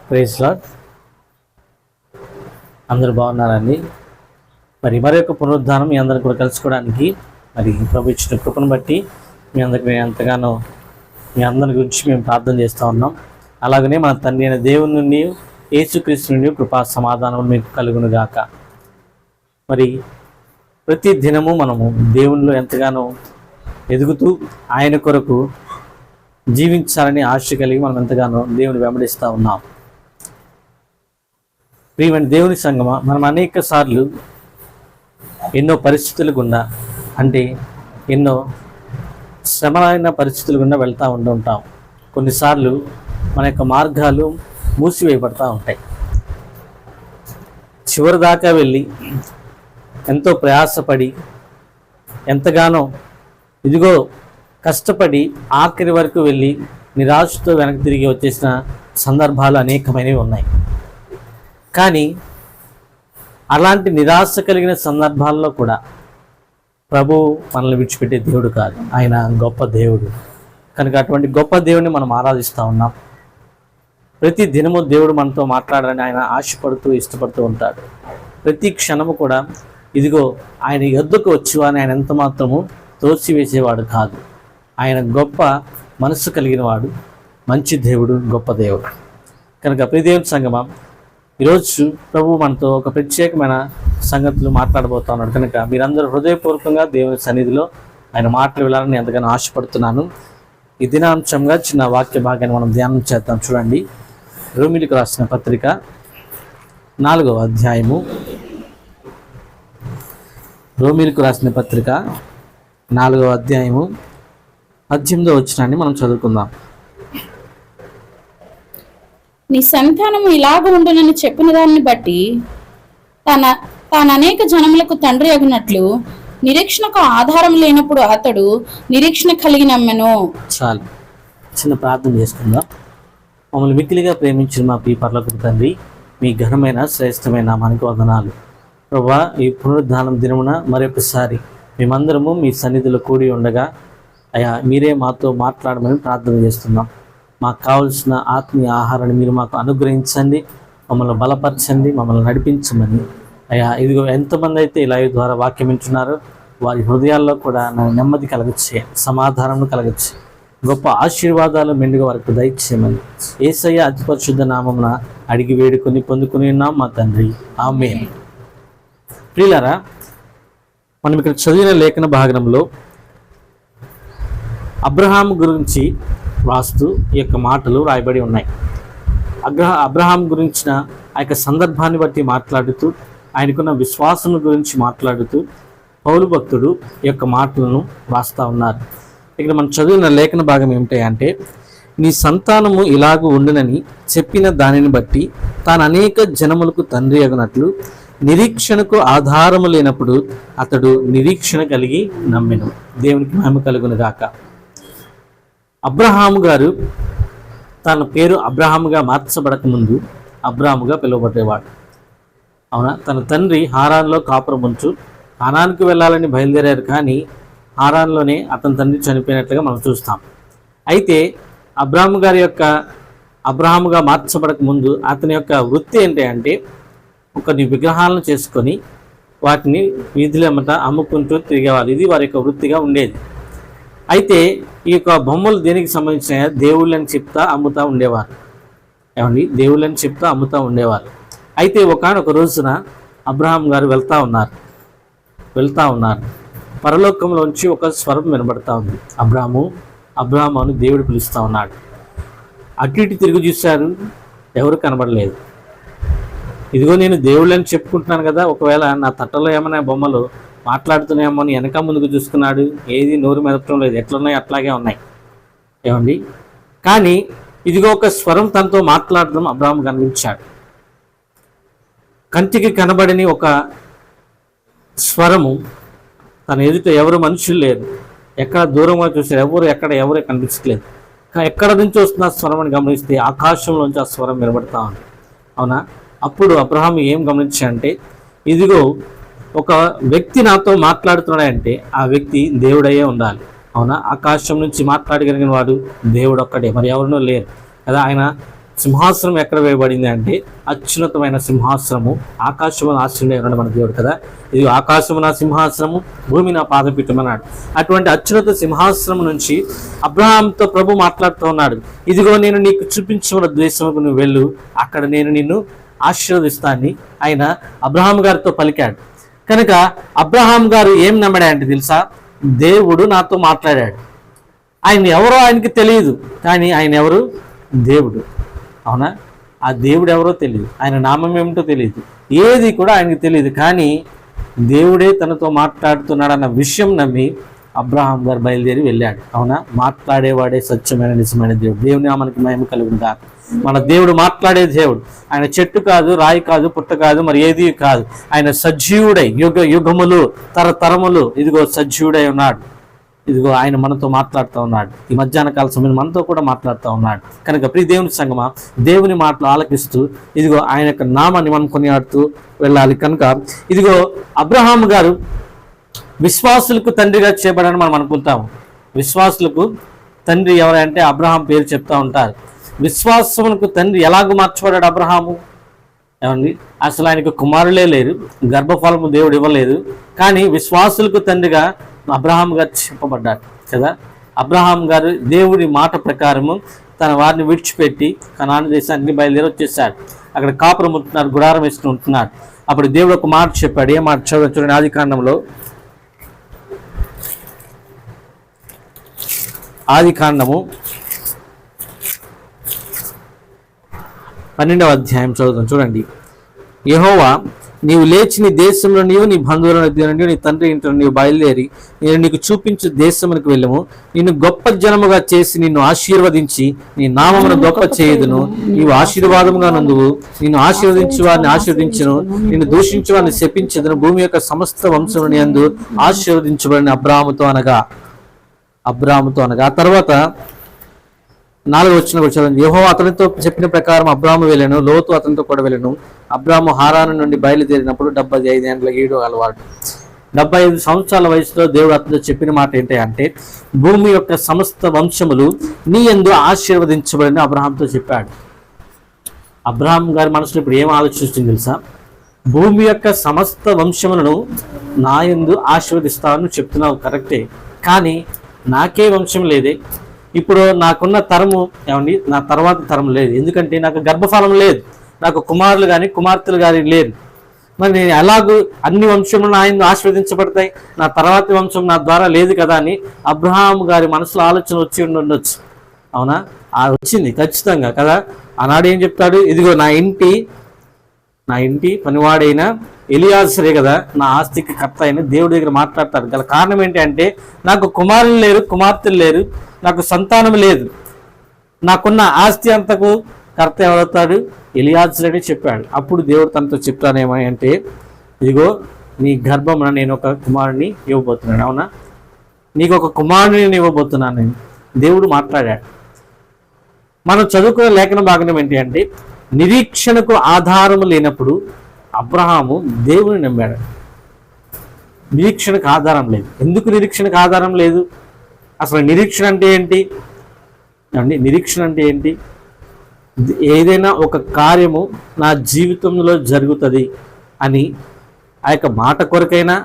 Praise lord. అందరూ బాగున్నారండి. మరి యొక్క పునరుద్ధానం మీ అందరిని కూడా కలుసుకోవడానికి మరి ప్రభు ఇచ్చిన కృపను బట్టి మీ అందరికి ఎంతగానో మీ అందరి గురించి మేము ప్రార్థన చేస్తూ ఉన్నాం. అలాగనే మన తండ్రి అయిన దేవుని నుండి యేసుక్రీస్తు నుండి కృపా సమాధానం మీకు కలుగును గాక. మరి ప్రతి దినము మనము దేవునిలో ఎంతగానో ఎదుగుతూ ఆయన కొరకు జీవించాలని ఆశ కలిగి మనం ఎంతగానో దేవుని వెంబడిస్తూ ఉన్నాం. ప్రియమైన దేవుని సంగమా, మనం అనేక సార్లు ఎన్నో పరిస్థితులు గుండా, అంటే ఎన్నో శ్రమలైన పరిస్థితులు గుండా వెళ్తూ ఉంటుంటాం. కొన్నిసార్లు మన యొక్క మార్గాలు మూసివేయబడతా ఉంటాయి. చివరి దాకా వెళ్ళి ఎంతో ప్రయాసపడి ఎంతగానో ఇదిగో కష్టపడి ఆఖరి వరకు వెళ్ళి నిరాశతో వెనక్కి తిరిగి వచ్చేసిన సందర్భాలు అనేకమైనవి ఉన్నాయి. కానీ అలాంటి నిరాశ కలిగిన సందర్భాల్లో కూడా ప్రభు మనల్ని విడిచిపెట్టే దేవుడు కాదు, ఆయన గొప్ప దేవుడు. కనుక అటువంటి గొప్ప దేవుడిని మనం ఆరాధిస్తూ ఉన్నాం. ప్రతి దినము దేవుడు మనతో మాట్లాడాలని ఆయన ఆశపడుతూ ఇష్టపడుతూ ఉంటాడు. ప్రతి క్షణము కూడా ఇదిగో ఆయన యొద్దకు వచ్చేవాడిని ఆయన ఎంత మాత్రము తోసివేసేవాడు కాదు. ఆయన గొప్ప మనస్సు కలిగిన వాడు, మంచి దేవుడు, గొప్ప దేవుడు. కనుక ప్రియదేవుని సంగమా, ఈరోజు ప్రభు మనతో ఒక ప్రత్యేకమైన సంగతులు మాట్లాడబోతా ఉన్నాడు. కనుక మీరందరూ హృదయపూర్వకంగా దేవుని సన్నిధిలో ఆయన మాటలు వెళ్ళాలని ఎంతగానో ఆశపడుతున్నాను. ఈ దినాంశంగా చిన్న వాక్య భాగాన్ని మనం ధ్యానం చేద్దాం. చూడండి, రోమీయులకు రాసిన పత్రిక 4వ అధ్యాయము, రోమీయులకు రాసిన పత్రిక 4వ అధ్యాయము 18వ వచనాన్ని మనం చదువుకుందాం. నీ సంతానము ఇలాగ ఉండునని చెప్పిన దాన్ని బట్టి తాను అనేక జనములకు తండ్రి అగినట్లు నిరీక్షణకు ఆధారం లేనప్పుడు అతడు నిరీక్షణ కలిగి నమ్మెను. చాలు, చిన్న ప్రార్థన చేసుకుందాం. మమ్మల్ని మిక్కిలిగా ప్రేమించిన మా పరలోకపు తండ్రి, మీ ఘనమైన శ్రేష్టమైన మనకు వందనాలు ప్రభువా. ఈ పునరుద్ధానం దినమున మరొకసారి మేమందరము మీ సన్నిధిలో కూడి ఉండగా అయ్యా మీరే మాతో మాట్లాడమని ప్రార్థన చేస్తున్నాం. మాకు కావలసిన ఆత్మీయ ఆహారాన్ని మీరు మాకు అనుగ్రహించండి, మమ్మల్ని బలపరచండి, మమ్మల్ని నడిపించమని. అయ్యా ఇదిగో ఎంతమంది అయితే ఇలా ద్వారా వాక్యం వింటున్నారో వారి హృదయాల్లో కూడా నెమ్మది కలగచ్చే, సమాధానం కలగచ్చే, గొప్ప ఆశీర్వాదాలు మెండుగా వారికి దయచేయమని యేసయ్య అతి పరిశుద్ధ నామమున అడిగి వేడుకొని పొందుకుని ఉన్నాం మా తండ్రి, ఆమేన్. ప్రియులారా, మనం ఇక్కడ చదివిన లేఖన భాగంలో అబ్రహాం గురించి రాస్తూ ఈ యొక్క మాటలు రాయబడి ఉన్నాయి. అబ్రహాం గురించిన ఆ యొక్క సందర్భాన్ని బట్టి మాట్లాడుతూ, ఆయనకున్న విశ్వాసం గురించి మాట్లాడుతూ పౌలు భక్తుడు ఈ యొక్క మాటలను రాస్తూ ఉన్నారు. ఇక్కడ మనం చదివిన లేఖన భాగం ఏమిటంటే, నీ సంతానము ఇలాగూ ఉండునని చెప్పిన దానిని బట్టి తాను అనేక జనములకు తండ్రి అగినట్లు నిరీక్షణకు ఆధారము లేనప్పుడు అతడు నిరీక్షణ కలిగి నమ్మెను. దేవునికి మహిమ కలుగును గాక. అబ్రహాము గారు తన పేరు అబ్రహాముగా మార్చబడక ముందు అబ్రాముగా పిలువబడేవాడు. అవునా, తన తండ్రి హారాన్లో కాపురం ఉంచు హారాన్కి వెళ్ళాలని బయలుదేరారు, కానీ హారాన్లోనే అతని తండ్రి చనిపోయినట్లుగా మనం చూస్తాం. అయితే అబ్రాము గారి యొక్క అబ్రహాముగా మార్చబడక ముందు అతని యొక్క వృత్తి ఏంటి అంటే, కొన్ని విగ్రహాలను చేసుకొని వాటిని వీధులెమ్మట అమ్ముకుంటూ తిరిగేవారు. ఇది వారి యొక్క వృత్తిగా ఉండేది. అయితే ఈ యొక్క బొమ్మలు దేనికి సంబంధించిన దేవుళ్ళని చెప్తా అమ్ముతూ ఉండేవారు. ఏమండి, దేవుళ్ళని చెప్తా అమ్ముతూ ఉండేవారు. అయితే ఒకానొక రోజున అబ్రహాం గారు వెళ్తూ ఉన్నారు. పరలోకంలోంచి ఒక స్వరం వినబడతా ఉంది. అబ్రహాము అని దేవుడు పిలుస్తూ ఉన్నాడు. అటు ఇటు తిరిగి చూశారు, ఎవరు కనబడలేదు. ఇదిగో నేను దేవుళ్ళని చెప్పుకుంటున్నాను కదా, ఒకవేళ నా తట్టలో ఏమైనా బొమ్మలు మాట్లాడుతున్నాయేమో అని వెనక ముందుకు చూసుకున్నాడు. ఏది నోరు మెదపడం లేదు, ఎట్లున్నాయి అట్లాగే ఉన్నాయి. ఏమండి, కానీ ఇదిగో ఒక స్వరం తనతో మాట్లాడడం అబ్రహాము కనిపించాడు. కంటికి కనబడని ఒక స్వరము, తన ఎదుట ఎవరు మనుషులు లేరు, ఎక్కడ దూరంగా చూసారు, ఎవరు కనిపించట్లేదు. ఎక్కడ నుంచి వస్తున్న స్వరం అని గమనిస్తే ఆకాశంలోంచి ఆ స్వరం వినబడతా ఉంది. అవునా, అప్పుడు అబ్రహాము ఏం గమనించాడంటే, ఇదిగో ఒక వ్యక్తి నాతో మాట్లాడుతున్నాడంటే ఆ వ్యక్తి దేవుడయ్యే ఉండాలి. అవునా, ఆకాశం నుంచి మాట్లాడగలిగిన వాడు దేవుడు ఒక్కడే, మరి ఎవరినో లేరు కదా. ఆయన సింహాసనం ఎక్కడ వేయబడింది అంటే అత్యున్నతమైన సింహాసనము, ఆకాశమును ఆశ్రయించి ఉన్నాడు మన దేవుడు కదా. ఇది ఆకాశము నా సింహాసనము, భూమి నా పాదపీఠం అన్నాడు. అటువంటి అత్యున్నత సింహాసనం నుంచి అబ్రహాంతో ప్రభు మాట్లాడుతూ ఉన్నాడు. ఇదిగో నేను నీకు చూపించిన దేశముకు నువ్వు వెళ్ళు, అక్కడ నేను నిన్ను ఆశీర్వదిస్తానని ఆయన అబ్రహాం గారితో పలికాడు. కనుక అబ్రహాం గారు ఏం నమ్మాడంటే తెలుసా, దేవుడు నాతో మాట్లాడాడు. ఆయన ఎవరో ఆయనకి తెలియదు, కానీ ఆయన ఎవరు? దేవుడు. అవునా? ఆ దేవుడు ఎవరో తెలియదు, ఆయన నామం ఏమిటో తెలియదు, ఏది కూడా ఆయనకి తెలియదు, కానీ దేవుడే తనతో మాట్లాడుతున్నాడన్న విషయం నమ్మి అబ్రహాం గారు బయలుదేరి వెళ్ళాడు. అవునా? మాట్లాడేవాడే సత్యమైన నిజమైన దేవుడు. దేవుని నామానికి మహిమ కలుగునుగా. మన దేవుడు మాట్లాడే దేవుడు. ఆయన చెట్టు కాదు, రాయి కాదు, పుట్ట కాదు, మరి ఏది కాదు. ఆయన సజీవుడై యుగములు తరతరములు ఇదిగో సజీవుడై ఉన్నాడు. ఇదిగో ఆయన మనతో మాట్లాడుతూ ఉన్నాడు. ఈ మధ్యాహ్న కాల సమయంలో మనతో కూడా మాట్లాడుతూ ఉన్నాడు. కనుక ప్రియ దేవుని సంగమా, దేవుని మాటలు ఆలకిస్తూ ఇదిగో ఆయన యొక్క నామాన్ని మనం కొనియాడుతూ వెళ్ళాలి. కనుక ఇదిగో అబ్రహాం గారు విశ్వాసులకు తండ్రిగా చేయబడని మనం అనుకుంటాము. విశ్వాసులకు తండ్రి ఎవరంటే అబ్రహాం పేరు చెప్తా ఉంటారు. విశ్వాసములకు తండ్రి ఎలాగూ మార్చబడ్డాడు అబ్రహాము? ఏమండి, అసలు ఆయనకు కుమారులే లేరు, గర్భఫలము దేవుడు ఇవ్వలేదు, కానీ విశ్వాసులకు తండ్రిగా అబ్రహాం గారు చెప్పబడ్డాడు కదా. అబ్రహాం గారు దేవుడి మాట ప్రకారము తన వారిని విడిచిపెట్టి కనాను దేశానికి బయలుదేరి వచ్చేసాడు. అక్కడ కాపురం ఉంటున్నారు, గుడారం వేసుకుని ఉంటున్నాడు. అప్పుడు దేవుడు ఒక మాట చెప్పాడు. ఏ మాట చూడండి, ఆదికాండంలో 12వ అధ్యాయం చదువుతాం చూడండి. యెహోవా, నీవు లేచి నీ దేశంలో నీ బంధువుల మధ్య నుండి నీ తండ్రి ఇంట్లో నీవు బయలుదేరి నేను నీకు చూపించు దేశమునికి వెళ్ళము. నిన్ను గొప్ప జనముగా చేసి నిన్ను ఆశీర్వదించి నీ నామమును గొప్ప చేయుదును. నీవు ఆశీర్వాదముగా నందువు. నిన్ను ఆశీర్వదించు వారిని ఆశీర్వదించును, నిన్ను దూషించు వారిని శపించదును. భూమి యొక్క సమస్త వంశముని యందు ఆశీర్వదించబడిన అబ్రాహాముతో అనగా ఆ తర్వాత 4వ వచనం కూడా చదవండి. యెహోవా అతనితో చెప్పిన ప్రకారం అబ్రాహాము వెళ్ళెను, లోతు అతనితో కూడా వెళ్ళెను. అబ్రాహాము హారాను నుండి బయలుదేరినప్పుడు 75 ఏళ్ల ఈడు అలవాడు. 75 సంవత్సరాల వయసులో దేవుడు అతనితో చెప్పిన మాట ఏంటి అంటే, భూమి యొక్క సమస్త వంశములు నీ యందు ఆశీర్వదించబడిన అబ్రహాంతో చెప్పాడు. అబ్రహాం గారి మనసులో ఇప్పుడు ఏం ఆలోచిస్తుంది తెలుసా? భూమి యొక్క సమస్త వంశములను నా యందు ఆశీర్వదిస్తావని చెప్తున్నావు, కరెక్టే, కానీ నాకే వంశం లేదే. ఇప్పుడు నాకున్న తరము ఏమండి, నా తర్వాత తరం లేదు, ఎందుకంటే నాకు గర్భఫలం లేదు, నాకు కుమారులు కానీ కుమార్తెలు కానీ లేరు. మరి నేను ఎలాగూ అన్ని వంశములను ఆయన ఆశీర్వదించబడతాయి, నా తర్వాతి వంశం నా ద్వారా లేదు కదా అని అబ్రహాం గారి మనసులో ఆలోచన వచ్చి ఉండొచ్చు. అవునా? వచ్చింది ఖచ్చితంగా కదా. ఆనాడు ఏం చెప్తాడు? ఇదిగో నా ఇంటి పనివాడైన ఎలియాజరే కదా నా ఆస్తికి కర్త అయిన దేవుడి దగ్గర మాట్లాడతాడు. గల కారణం ఏంటి అంటే, నాకు కుమారులు లేరు, కుమార్తెలు లేరు, నాకు సంతానం లేదు, నాకున్న ఆస్తి అంతకు కర్త ఎవరవుతాడు? ఎలియాజరే చెప్పాడు. అప్పుడు దేవుడు తనతో చెప్తానేమని అంటే, ఇదిగో నీ గర్భమున నేను ఒక కుమారుని ఇవ్వబోతున్నాను. అవునా? నీకు ఒక కుమారుని నేను ఇవ్వబోతున్నాను నేను. దేవుడు మాట్లాడాడు. మనం చదువుకునే లేఖన భాగం ఏంటి అంటే, నిరీక్షణకు ఆధారము లేనప్పుడు అబ్రహాము దేవుని నమ్మాడు. నిరీక్షణకు ఆధారం లేదు. ఎందుకు నిరీక్షణకు ఆధారం లేదు? అసలు నిరీక్షణ అంటే ఏంటి? నిరీక్షణ అంటే ఏంటి? ఏదైనా ఒక కార్యము నా జీవితంలో జరుగుతుంది అని ఆ యొక్క మాట కొరకైనా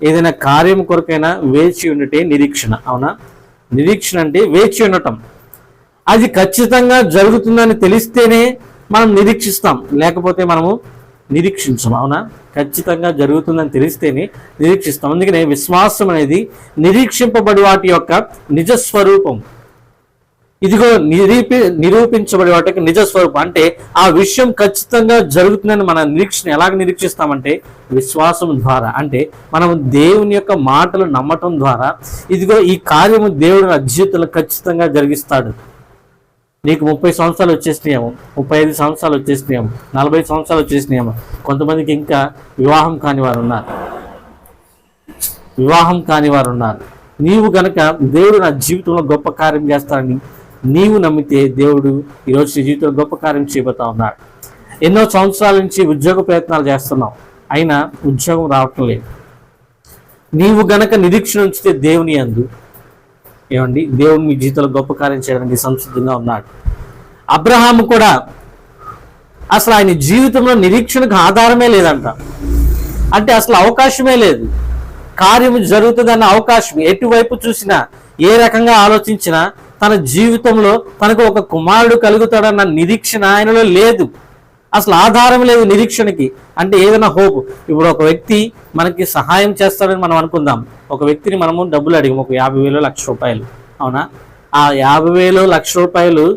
ఏదైనా కార్యం కొరకైనా వేచి ఉండటే నిరీక్షణ. అవునా? నిరీక్షణ అంటే వేచి ఉండటం. అది ఖచ్చితంగా జరుగుతుందని తెలిస్తేనే మనం నిరీక్షిస్తాం, లేకపోతే మనము నిరీక్షించం. అవునా? ఖచ్చితంగా జరుగుతుందని తెలిస్తేనే నిరీక్షిస్తాం. అందుకనే విశ్వాసం అనేది నిరీక్షింపబడి వాటి యొక్క నిజస్వరూపం. ఇదిగో నిరూపించబడి వాటి యొక్క నిజస్వరూపం అంటే ఆ విషయం ఖచ్చితంగా జరుగుతుందని మన నిరీక్షణ ఎలాగ నిరీక్షిస్తామంటే విశ్వాసం ద్వారా. అంటే మనం దేవుని యొక్క మాటలు నమ్మటం ద్వారా ఇదిగో ఈ కార్యము దేవుడు నా జీవితంలో ఖచ్చితంగా జరిగిస్తాడు. నీకు 30 సంవత్సరాలు వచ్చేసినాయేమో, 35 సంవత్సరాలు వచ్చేసినాయేమో, 40 సంవత్సరాలు వచ్చేసినాయేమో. కొంతమందికి ఇంకా వివాహం కాని వారు ఉన్నారు. నీవు గనక దేవుడు నా జీవితంలో గొప్ప కార్యం చేస్తాడని నీవు నమ్మితే దేవుడు ఈరోజు నీ జీవితంలో గొప్ప కార్యం చేయబోతా ఉన్నాడు. ఎన్నో సంవత్సరాల నుంచి ఉద్యోగ ప్రయత్నాలు చేస్తున్నావు, అయినా ఉద్యోగం రావటం లేదు. నీవు గనక నిరీక్షణ ఉంచితే దేవుని యందు దేవుడు మీ జీవితంలో గొప్ప కార్యం చేయడానికి సంసిద్ధంగా ఉన్నాడు. అబ్రహాము కూడా అసలు ఆయన జీవితంలో నిరీక్షణకు ఆధారమే లేదంట. అంటే అసలు అవకాశమే లేదు. కార్యము జరుగుతుందన్న అవకాశం ఎటువైపు చూసినా, ఏ రకంగా ఆలోచించినా తన జీవితంలో తనకు ఒక కుమారుడు కలుగుతాడన్న నిరీక్షణ ఆయనలో లేదు. అసలు ఆధారం లేదు నిరీక్షణకి. అంటే ఏదైనా హోప్. ఇప్పుడు ఒక వ్యక్తి మనకి సహాయం చేస్తాడని మనం అనుకుందాం. ఒక వ్యక్తిని మనము డబ్బులు అడిగాము, ఒక 50,000 1,00,000 అవునా? ఆ 50,000 1,00,000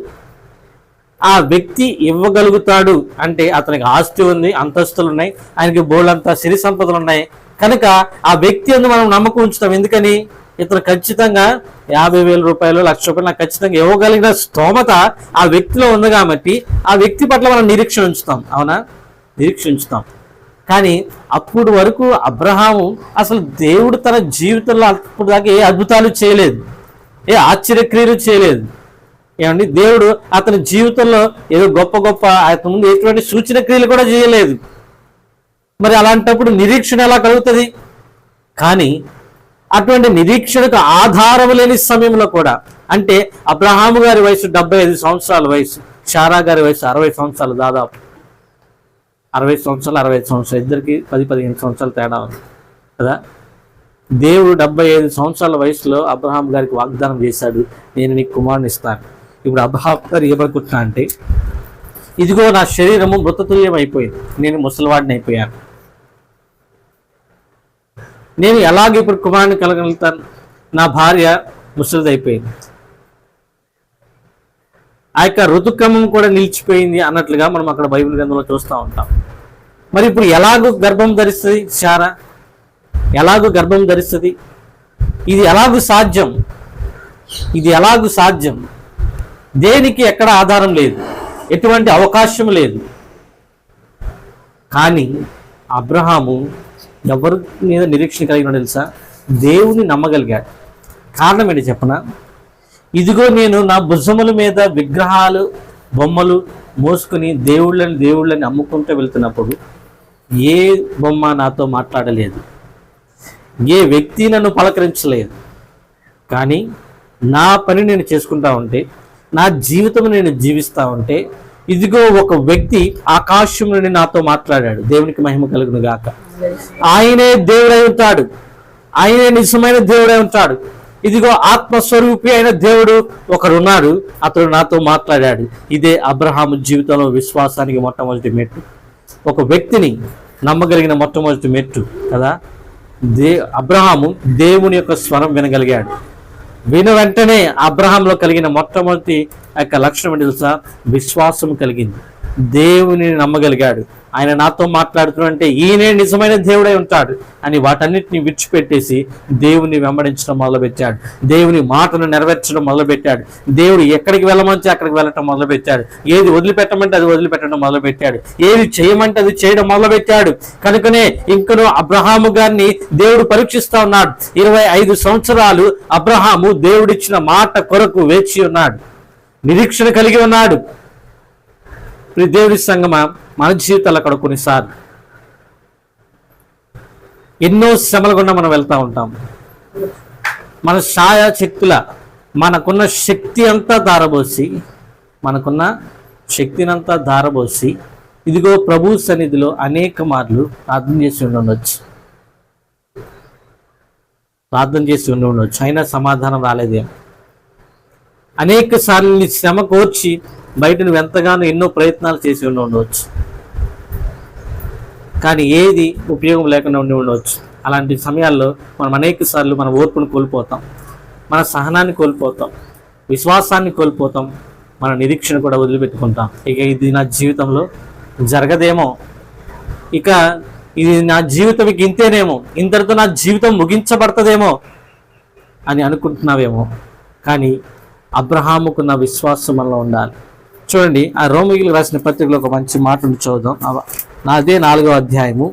ఆ వ్యక్తి ఇవ్వగలుగుతాడు అంటే అతనికి ఆస్తి ఉంది, అంతస్తులు ఉన్నాయి, ఆయనకి బోళ్ళంతా సిరి సంపదలు ఉన్నాయి కనుక ఆ వ్యక్తి అందు మనం నమ్మకం ఉంచుతాం. ఎందుకని? ఇతను ఖచ్చితంగా 50,000 రూపాయలు 1,00,000 నాకు ఖచ్చితంగా ఇవ్వగలిగిన స్తోమత ఆ వ్యక్తిలో ఉంది కాబట్టి ఆ వ్యక్తి పట్ల మనం నిరీక్షణ ఉంచుతాం. అవునా? నిరీక్షణ ఉంచుతాం. కానీ అప్పుడు వరకు అబ్రహాము అసలు దేవుడు తన జీవితంలో అప్పుడు దాకా ఏ అద్భుతాలు చేయలేదు, ఏ ఆశ్చర్యక్రియలు చేయలేదు. ఏమండి? దేవుడు అతని జీవితంలో ఏదో గొప్ప గొప్ప అతని ముందు ఎటువంటి సూచన క్రియలు కూడా చేయలేదు. మరి అలాంటప్పుడు నిరీక్షణ ఎలా కలుగుతుంది? కానీ అటువంటి నిరీక్షణకు ఆధారం లేని సమయంలో కూడా, అంటే అబ్రహాము గారి వయసు 75 సంవత్సరాల వయసు, శారా గారి వయసు 60 సంవత్సరాలు, దాదాపు 60 సంవత్సరాలు 65 సంవత్సరాలు, ఇద్దరికి 10-15 సంవత్సరాలు తేడా ఉంది కదా. దేవుడు 75 సంవత్సరాల వయసులో అబ్రహాం గారికి వాగ్దానం చేశాడు, నేను నీకు కుమారుని ఇస్తాను. ఇప్పుడు అబ్రహాం గారు ఏమనుకుంటున్నా అంటే, ఇదిగో నా శరీరము మృతతుల్యం అయిపోయింది, నేను ముసలివాడిని అయిపోయాను, నేను ఎలాగ ఇప్పుడు కుమారుని కలగలుగుతాను? నా భార్య ముసలిది అయిపోయింది, ఆ యొక్క ఋతుక్రమం కూడా నిలిచిపోయింది అన్నట్లుగా మనం అక్కడ బైబిల్ గ్రంథంలో చూస్తూ ఉంటాం. మరి ఇప్పుడు ఎలాగో గర్భం ధరిస్తుంది శారా? ఎలాగో గర్భం ధరిస్తుంది? ఇది ఎలాగూ సాధ్యం? ఇది ఎలాగూ సాధ్యం? దేనికి ఎక్కడ ఆధారం లేదు, ఎటువంటి అవకాశం లేదు. కానీ అబ్రహాము ఎవరి మీద నిరీక్షణ కలిగిన తెలుసా? దేవుని నమ్మగలిగాడు. కారణం ఏంటి చెప్పనా? ఇదిగో నేను నా భుజముల మీద విగ్రహాలు బొమ్మలు మోసుకుని దేవుళ్ళని అమ్ముకుంటూ వెళ్తున్నప్పుడు ఏ బొమ్మ నాతో మాట్లాడలేదు, ఏ వ్యక్తి నన్ను పలకరించలేదు. కానీ నా పని నేను చేసుకుంటా ఉంటే, నా జీవితం నేను జీవిస్తూ ఉంటే, ఇదిగో ఒక వ్యక్తి ఆకాశం నుండి నాతో మాట్లాడాడు. దేవునికి మహిమ కలుగును గాక. ఆయనే దేవుడై ఉంటాడు, ఆయనే నిజమైన దేవుడై ఉంటాడు. ఇదిగో ఆత్మస్వరూపి అయిన దేవుడు ఒకరున్నాడు, అతడు నాతో మాట్లాడాడు. ఇదే అబ్రహాము జీవితంలో విశ్వాసానికి మొట్టమొదటి మెట్టు, ఒక వ్యక్తిని నమ్మగలిగిన మొట్టమొదటి మెట్టు కదా. అబ్రహాము దేవుని యొక్క స్వరం వినగలిగాడు. వెంటనే అబ్రహాంలో కలిగిన మొట్టమొదటి యొక్క లక్షణం ఏంటి తెలుసా? విశ్వాసం కలిగింది. దేవుని నమ్మగలిగాడు. ఆయన నాతో మాట్లాడుతున్నంటే ఈయనే నిజమైన దేవుడై ఉంటాడు అని వాటన్నిటిని విడిచిపెట్టేసి దేవుని వెంబడించడం మొదలుపెట్టాడు. దేవుని మాటను నెరవేర్చడం మొదలుపెట్టాడు. దేవుడు ఎక్కడికి వెళ్ళమంటే అక్కడికి వెళ్ళటం మొదలుపెట్టాడు. ఏది వదిలిపెట్టమంటే అది వదిలిపెట్టడం మొదలుపెట్టాడు. ఏది చేయమంటే అది చేయడం మొదలుపెట్టాడు. కనుకనే ఇంకనూ అబ్రహాము గారిని దేవుడు పరీక్షిస్తా ఉన్నాడు. 25 సంవత్సరాలు అబ్రహాము దేవుడిచ్చిన మాట కొరకు వేచి ఉన్నాడు, నిరీక్షణ కలిగి ఉన్నాడు. దేవుడి సంగమా, మన జీవితాలు అక్కడ కొన్నిసార్లు ఎన్నో శ్రమల గుండా మనం వెళ్తూ ఉంటాం. మన ఛాయా శక్తుల మనకున్న శక్తి అంతా ధారబోసి ఇదిగో ప్రభు సన్నిధిలో అనేక మార్లు ప్రార్థన చేసి ఉండవచ్చు, అయినా సమాధానం రాలేదేమో. అనేక సార్లు నీ శ్రమ కోర్చి బయట నువ్వు ఎంతగానో ఎన్నో ప్రయత్నాలు చేసి ఉండవచ్చు, కానీ ఏది ఉపయోగం లేకుండా ఉండవచ్చు. అలాంటి సమయాల్లో మనం అనేక సార్లు మన ఓర్పును కోల్పోతాం, మన సహనాన్ని కోల్పోతాం, విశ్వాసాన్ని కోల్పోతాం, మన నిరీక్షణ కూడా వదిలిపెట్టుకుంటాం. ఇక ఇది నా జీవితంలో జరగదేమో, ఇక ఇది నా జీవితం ఇక ఇంతేనేమో, ఇంతటితో నా జీవితం ముగించబడుతుందేమో అని అనుకుంటున్నావేమో. కానీ అబ్రహాముకున్న విశ్వాసం మనలో ఉండాలి. చూడండి, ఆ రోమిలకు రాసిన పత్రికలో ఒక మంచి మాట ఉంది, చూద్దాం. అదే 4వ అధ్యాయము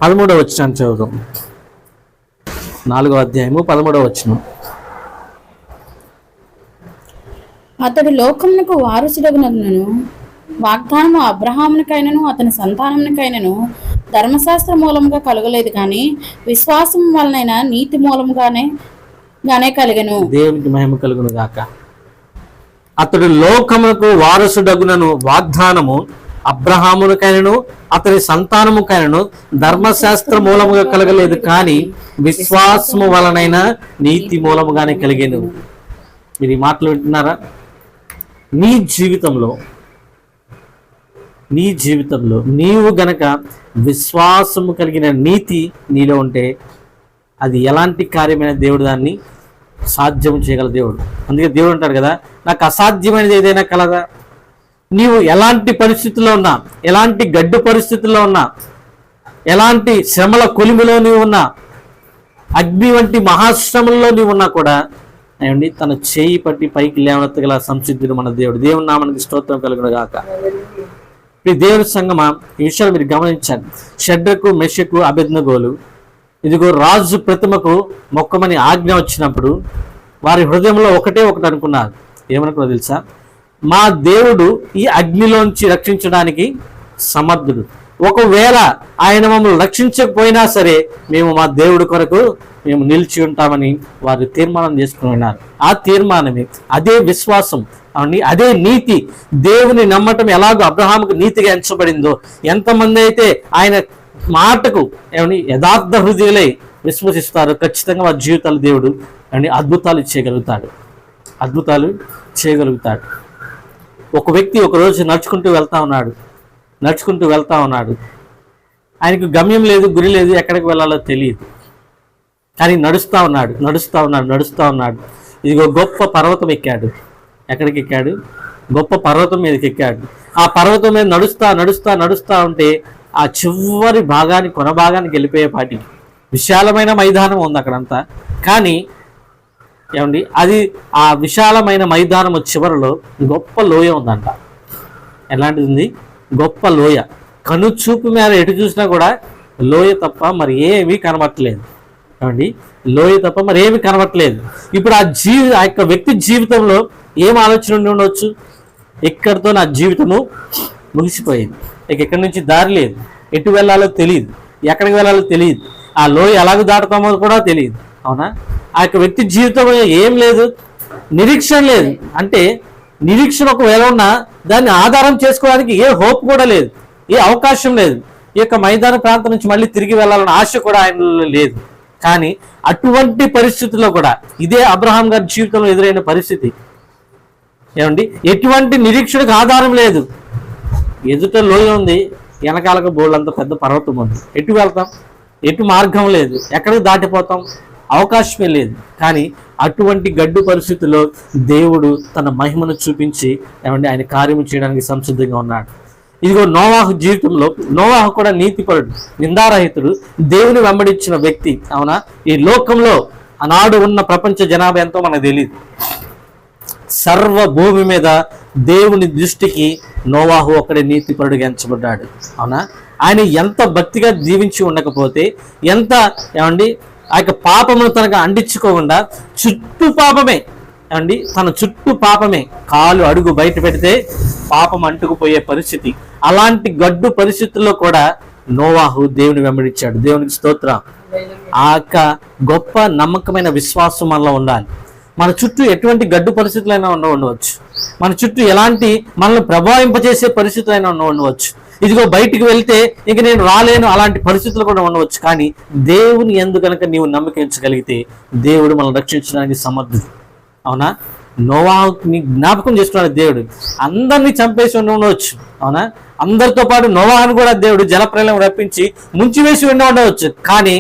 13వ వచనాన్ని చదువుదాం. 4వ అధ్యాయము 13వ వచనం. అతడు లోకమునకు వారసుడగునను వాగ్దానము అబ్రహామునికైనను అతని సంతానమునికైనను ధర్మశాస్త్ర మూలముగా కలగలేదు, కానీ విశ్వాసం వలనైనా నీతి మూలముగానే కలిగను. దేవునికి మహిమ కలుగును గాక. అతడు లోకమునకు వారసుడగునను వాగ్దానము అబ్రహామునికైనను అతని సంతానముకైనను ధర్మశాస్త్ర మూలముగా కలగలేదు, కానీ విశ్వాసము వలనైనా నీతి మూలముగానే కలిగేను. మీరు ఈ మాటలు వింటున్నారా? నీ జీవితంలో నీవు గనక విశ్వాసము కలిగిన నీతి నీలో ఉంటే అది ఎలాంటి కార్యమైన దేవుడు దాన్ని సాధ్యం చేయగల దేవుడు. అందుకే దేవుడు అంటాడు కదా, నాకు అసాధ్యమైనది ఏదైనా కలదా? నీవు ఎలాంటి పరిస్థితుల్లో ఉన్నా, ఎలాంటి గడ్డు పరిస్థితుల్లో ఉన్నా, ఎలాంటి శ్రమల కొలిమిలో నీవు ఉన్నా, అగ్ని వంటి మహాశ్రమంలో నీవు ఉన్నా కూడా అయ్యండి తన చేయి పట్టి పైకి లేవనెత్తగల సంసిద్ధుడు మన దేవుడు. దేవుని నామానికి స్తోత్రం కలుగును గాక. ఈ దేవుని సంగమా, ఈ విషయాలు మీరు గమనించాలి. షడ్రకు మెషకు అబేద్నెగోలు ఇదిగో రాజు ప్రతిమకు మొక్కమని ఆజ్ఞ వచ్చినప్పుడు వారి హృదయంలో ఒకటి అనుకున్నారు. ఏమనుకున్నా తెలుసా? మా దేవుడు ఈ అగ్నిలోంచి రక్షించడానికి సమర్థుడు. ఒకవేళ ఆయన మమ్మల్ని రక్షించకపోయినా సరే మేము మా దేవుడి కొరకు మేము నిలిచి ఉంటామని వారు తీర్మానం చేసుకుని ఉన్నారు. ఆ తీర్మానమే, అదే విశ్వాసం, అదే నీతి. దేవుని నమ్మటం ఎలాగో అబ్రహాముకు నీతిగా ఎంచబడిందో, ఎంతమంది అయితే ఆయన మాటకు యథార్థ హృదయులై విశ్వసిస్తారో ఖచ్చితంగా వారి జీవితాలు దేవుడు అద్భుతాలు చేయగలుగుతాడు. ఒక వ్యక్తి ఒకరోజు నడుచుకుంటూ వెళ్తా ఉన్నాడు. ఆయనకు గమ్యం లేదు, గురి లేదు, ఎక్కడికి వెళ్ళాలో తెలియదు. కానీ నడుస్తూ ఉన్నాడు. ఇదిగో గొప్ప పర్వతం ఎక్కాడు. ఎక్కడికి ఎక్కాడు? గొప్ప పర్వతం మీదకి ఎక్కాడు. ఆ పర్వతం మీద నడుస్తా ఉంటే ఆ చివరి భాగానికి, కొన భాగానికి వెళ్ళిపోయేపాటికి విశాలమైన మైదానం ఉంది అక్కడంతా. కానీ అది ఆ విశాలమైన మైదానం చివరిలో గొప్ప లోయ ఉందంట. ఎలాంటిది ఉంది? గొప్ప లోయ. కను చూపు మీద ఎటు చూసినా కూడా లోయ తప్ప మరి ఏమీ కనబట్టలేదు. లోయ తప్ప మరి ఏమీ కనబట్టలేదు. ఇప్పుడు ఆ యొక్క వ్యక్తి జీవితంలో ఏం ఆలోచన ఉండవచ్చు? ఎక్కడితో నా జీవితము ముగిసిపోయింది, ఇక ఎక్కడి నుంచి దారి లేదు, ఎటు వెళ్ళాలో తెలియదు, ఎక్కడికి వెళ్ళాలో తెలియదు, ఆ లోయ ఎలాగ దాటుతామో కూడా తెలియదు. అవునా? ఆ యొక్క వ్యక్తి జీవితంలో ఏం లేదు, నిరీక్షణ లేదు. అంటే నిరీక్షణ ఒకవేళ ఉన్నా దాన్ని ఆధారం చేసుకోవడానికి ఏ హోప్ కూడా లేదు, ఏ అవకాశం లేదు. ఈ యొక్క మైదాన ప్రాంతం నుంచి మళ్ళీ తిరిగి వెళ్ళాలన్న ఆశ కూడా ఆయనలో లేదు. కానీ అటువంటి పరిస్థితుల్లో కూడా ఇదే అబ్రహాం గారి జీవితంలో ఎదురైన పరిస్థితి. ఎటువంటి నిరీక్షణకు ఆధారం లేదు. ఎదుట లోయ ఉంది, వెనకాలకు బోళ్ళంత పెద్ద పర్వతం ఉంది. ఎటు వెళ్తాం? ఎటు మార్గం లేదు, ఎక్కడికి దాటిపోతాం? అవకాశమే లేదు. కానీ అటువంటి గడ్డు పరిస్థితుల్లో దేవుడు తన మహిమను చూపించి ఆయన కార్యము చేయడానికి సంసిద్ధంగా ఉన్నాడు. ఇదిగో నోవాహు జీవితంలో, నోవాహు కూడా నీతిపరుడు, నిందారహితుడు, దేవుని వెంబడించిన వ్యక్తి. అవునా? ఈ లోకంలో ఆనాడు ఉన్న ప్రపంచ జనాభా ఎంతో మనకు తెలియదు. సర్వ భూమి మీద దేవుని దృష్టికి నోవాహు ఒక్కడే నీతిపరుడుగా ఎంచబడ్డాడు. అవునా? ఆయన ఎంత భక్తిగా జీవించి ఉండకపోతే, ఎంత ఆ యొక్క పాపమును తనకు అంటించుకోకుండా చుట్టూ పాపమే, తన చుట్టూ పాపమే, కాలు అడుగు బయట పెడితే పాపం అంటుకుపోయే పరిస్థితి. అలాంటి గడ్డు పరిస్థితుల్లో కూడా నోవాహు దేవుని వెంబడించాడు. దేవునికి స్తోత్రం. ఆ యొక్క గొప్ప నమ్మకమైన విశ్వాసం మనలో ఉండాలి. మన చుట్టూ ఎటువంటి గడ్డు పరిస్థితులైనా ఉండవచ్చు, మన చుట్టూ ఎలాంటి మనల్ని ప్రభావింపజేసే పరిస్థితులైనా ఉండవచ్చు. ఇదిగో బయటికి వెళ్తే ఇంక నేను రాలేను, అలాంటి పరిస్థితులు కూడా ఉండవచ్చు. కానీ దేవుని యందు కనుక నీవు నమ్మకించగలిగితే దేవుడు మనల్ని రక్షించడానికి సమర్థుడు. అవునా? నోవాహుని జ్ఞాపకం చేస్తున్నాడు దేవుడు. అందరినీ చంపేసి ఉండవచ్చు. అవునా? అందరితో పాటు నోవాహుని కూడా దేవుడు జలప్రలయం రప్పించి ముంచివేసి ఉండవచ్చు. కానీ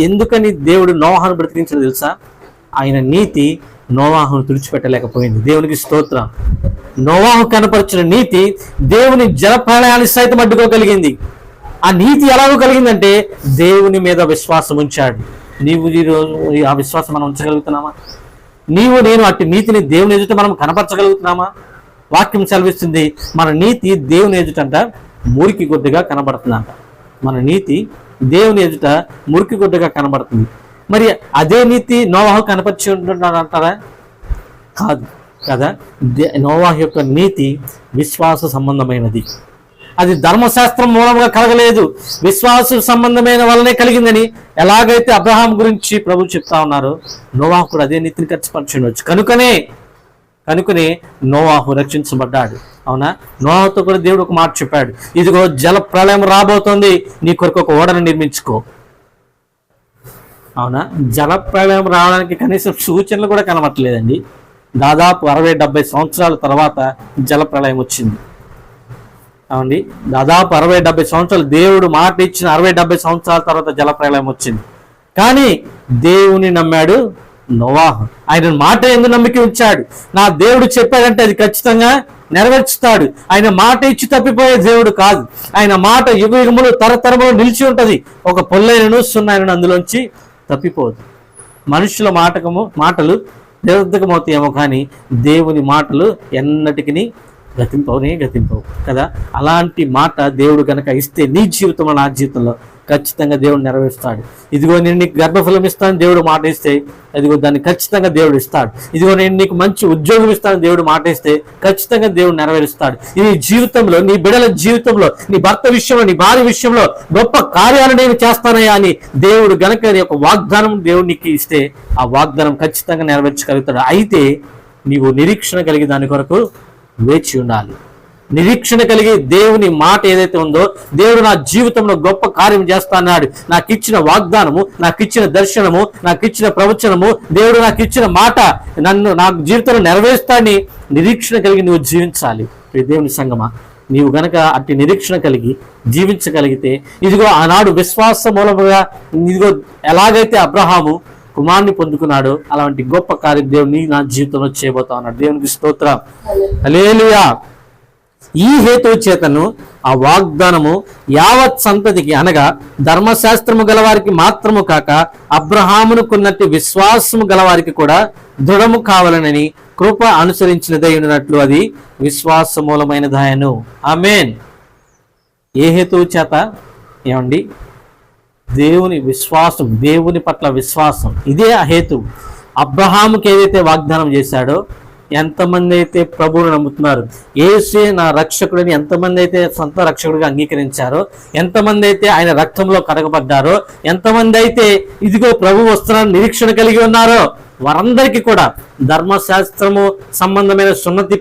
ఎందుకని దేవుడు నోవాహుని బ్రతికించాడు తెలుసా? ఆయన నీతి నోవాహును తుడిచిపెట్టలేకపోయింది. దేవునికి స్తోత్రం. నోవాహు కనపరిచిన నీతి దేవుని జలప్రళయాన్ని సైతం అడ్డుకోగలిగింది. ఆ నీతి ఎలాగో కలిగిందంటే దేవుని మీద విశ్వాసం ఉంచాడు. నీవు ఈరోజు ఆ విశ్వాసం మనం ఉంచగలుగుతున్నామా? నీవు నేను అట్టి నీతిని దేవుని ఎదుట మనం కనపరచగలుగుతున్నామా? వాక్యం సెలవిస్తుంది, మన నీతి దేవుని ఎదుటంట మురికి గుడ్డగా కనబడుతుందంట. మన నీతి దేవుని ఎదుట మురికి గుడ్డగా కనబడుతుంది. మరి అదే నీతి నోవాహు కనపరిచి ఉంటున్నాడు అంటారా? కాదు కదా. నోవాహు యొక్క నీతి విశ్వాస సంబంధమైనది. అది ధర్మశాస్త్రం మూలంగా కలగలేదు, విశ్వాస సంబంధమైన వల్లనే కలిగిందని ఎలాగైతే అబ్రహాం గురించి ప్రభు చెప్తా ఉన్నారో, నోవాహు కూడా అదే నీతిని ఖర్చుపరచవచ్చు. కనుకనే నోవాహు రక్షించబడ్డాడు. అవునా? నోవాహుతో కూడా దేవుడు ఒక మాట చెప్పాడు, ఇదిగో జల ప్రళయం రాబోతోంది, నీ కొరకు ఒక ఓడను నిర్మించుకో. అవునా? జల ప్రళయం రావడానికి కనీసం సూచనలు కూడా కనబట్టలేదండి. దాదాపు 60-70 సంవత్సరాల తర్వాత జల ప్రళయం వచ్చింది. అవునండి, దాదాపు 60-70 సంవత్సరాలు, దేవుడు మాట ఇచ్చిన 60-70 సంవత్సరాల తర్వాత జల ప్రళయం వచ్చింది. కానీ దేవుని నమ్మాడు నోవాహు. ఆయన మాట ఎందుకు నమ్మిక ఉంచాడు? నా దేవుడు చెప్పాడంటే అది ఖచ్చితంగా నెరవేర్చుతాడు. ఆయన మాట ఇచ్చి తప్పిపోయే దేవుడు కాదు. ఆయన మాట యుగయుగములు తరతరములు నిలిచి ఉంటది. ఒక పొల్లైనను సున్నాయనను అందులోంచి తప్పిపోదు. మనుషుల మాటలు నిరర్ధకమవుతాయేమో, కానీ దేవుని మాటలు ఎన్నటికి గతింపవు కదా. అలాంటి మాట దేవుడు కనుక ఇస్తే నీ జీవితంలో, నా జీవితంలో ఖచ్చితంగా దేవుడు నెరవేరుస్తాడు. ఇదిగో నేను నీకు గర్భఫలం ఇస్తాను దేవుడు మాట ఇస్తే, ఇదిగో దాన్ని ఖచ్చితంగా దేవుడు ఇస్తాడు. ఇదిగో నేను నీకు మంచి ఉద్యోగం ఇస్తాను దేవుడు మాట ఇస్తే ఖచ్చితంగా దేవుడు నెరవేరుస్తాడు. ఈ జీవితంలో, నీ బిడ్డల జీవితంలో, నీ భర్త విషయంలో, నీ భార్య విషయంలో గొప్ప కార్యాలు నేను చేస్తానయ్యా అని దేవుడు గనక ఒక వాగ్దానం దేవుడు నీకు ఇస్తే ఆ వాగ్దానం ఖచ్చితంగా నెరవేర్చగలుగుతాడు. అయితే నీవు నిరీక్షణ కలిగి దాని కొరకు వేచి ఉండాలి. నిరీక్షణ కలిగి దేవుని మాట ఏదైతే ఉందో, దేవుడు నా జీవితంలో గొప్ప కార్యం చేస్తాన్నాడు, నాకు ఇచ్చిన వాగ్దానము, నాకు ఇచ్చిన దర్శనము, నాకు ఇచ్చిన ప్రవచనము, దేవుడు నాకు ఇచ్చిన మాట నా జీవితంలో నెరవేరుస్తాడని నిరీక్షణ కలిగి నువ్వు జీవించాలి. దేవుని సంగమా, నీవు గనక అట్టి నిరీక్షణ కలిగి జీవించగలిగితే, ఇదిగో ఆనాడు విశ్వాస మూలముగా ఇదిగో ఎలాగైతే అబ్రహాము కుమారుని పొందుకున్నాడు, అలాంటి గొప్ప కార్యం దేవుని నా జీవితంలో చేయబోతా ఉన్నాడు. దేవునికి స్తోత్రం, హల్లెలూయా. ఈ హేతువు చేతను ఆ వాగ్దానము యావత్ సంతతికి, అనగా ధర్మశాస్త్రము గలవారికి మాత్రము కాక అబ్రహామునుకున్నట్టు విశ్వాసము గలవారికి కూడా దృఢము కావాలనని కృప అనుసరించినదై ఉన్నట్లు అది విశ్వాస మూలమైనదాయను. ఆమేన్. ఏ హేతువు చేత? ఏమండి, దేవుని విశ్వాసం, దేవుని పట్ల విశ్వాసం, ఇదే ఆ హేతు. అబ్రహాముకి ఏదైతే వాగ్దానం చేశాడో, ఎంతమంది అయితే ప్రభువును నమ్ముతున్నారు, యేసే నా రక్షకుడిని ఎంతమంది అయితే సొంత రక్షకుడిగా అంగీకరించారో, ఎంతమంది అయితే ఆయన రక్తంలో కడగబడ్డారో, ఎంతమంది అయితే ఇదిగో ప్రభు వస్తున్నారని నిరీక్షణ కలిగి ఉన్నారో, వారందరికీ కూడా ధర్మశాస్త్రము సంబంధమైన సున్నతి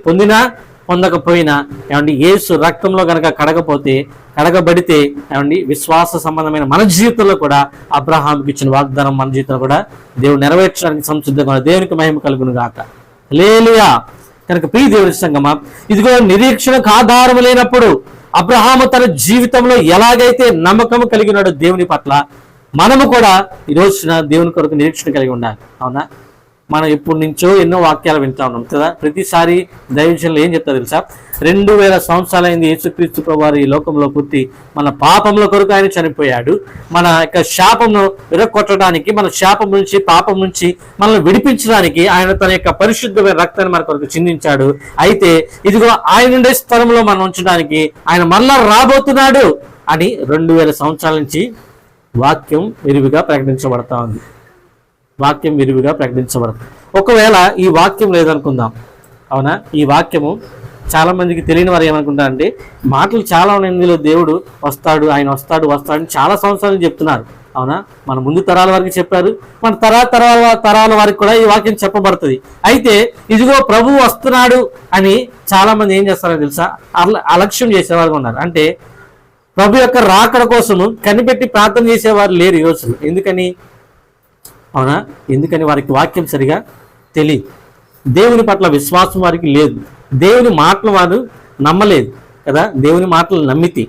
పొందకపోయినా ఏమండి, యేసు రక్తంలో కనుక కడగబడితే ఏమండి, విశ్వాస సంబంధమైన మన జీవితంలో కూడా అబ్రహాముకి ఇచ్చిన వాగ్దానం మన జీవితంలో కూడా దేవుడు నెరవేర్చడానికి సంసిద్ధంగా, దేవునికి మహిమ కలుగును గాక. హల్లెలూయా. కనుక ప్రియ దేవుని సంగమా, ఇదిగో నిరీక్షణకు ఆధారం లేనప్పుడు అబ్రహాము తన జీవితంలో ఎలాగైతే నమ్మకం కలిగి ఉన్నాడో దేవుని పట్ల, మనము కూడా ఈ రోజున దేవుని కొరకు నిరీక్షణ కలిగి ఉండాలి. అవునా? మనం ఎప్పటి నుంచో ఎన్నో వాక్యాలు వింటా ఉన్నాం కదా. ప్రతిసారి దైవజనులు ఏం చెప్తారు తెలుసా? 2000 సంవత్సరాలైంది యేసుక్రీస్తు ప్రభువారు ఈ లోకంలో పుట్టి మన పాపముల కొరకు ఆయన చనిపోయాడు. మన యొక్క శాపమును విరగొట్టడానికి, మన శాపం నుంచి, పాపం నుంచి మనల్ని విడిపించడానికి ఆయన తన యొక్క పరిశుద్ధమైన రక్తాన్ని మన కొరకు చిందించాడు. అయితే ఇదిగో ఆయన ఉండే స్థలంలో మనం ఉంచడానికి ఆయన మళ్ళా రాబోతున్నాడు అని 2000 సంవత్సరాల నుంచి వాక్యం విరివిగా ప్రకటించబడతా ఉంది. ఒకవేళ ఈ వాక్యం లేదనుకుందాం, అవునా? ఈ వాక్యము చాలా మందికి తెలియని వారు ఏమనుకుంటారంటే, మాటలు చాలా ఉన్నాయి ఇందులో, దేవుడు వస్తాడు, ఆయన వస్తాడు అని చాలా సంవత్సరాలు చెప్తున్నారు. అవునా? మన ముందు తరాల వారికి చెప్పారు, మన తరాల వారికి కూడా ఈ వాక్యం చెప్పబడుతుంది. అయితే ఇదిగో ప్రభు వస్తున్నాడు అని చాలా మంది ఏం చేస్తారో తెలుసా? అలక్ష్యం చేసేవారు ఉన్నారు. అంటే ప్రభు యొక్క రాకడ కోసము కనిపెట్టి ప్రార్థన చేసేవారు లేరు ఈ రోజు. ఎందుకని? అవునా? ఎందుకని? వారికి వాక్యం సరిగా తెలియదు, దేవుని పట్ల విశ్వాసం వారికి లేదు, దేవుని మాటలు వారు నమ్మలేదు కదా. దేవుని మాటలు నమ్మితే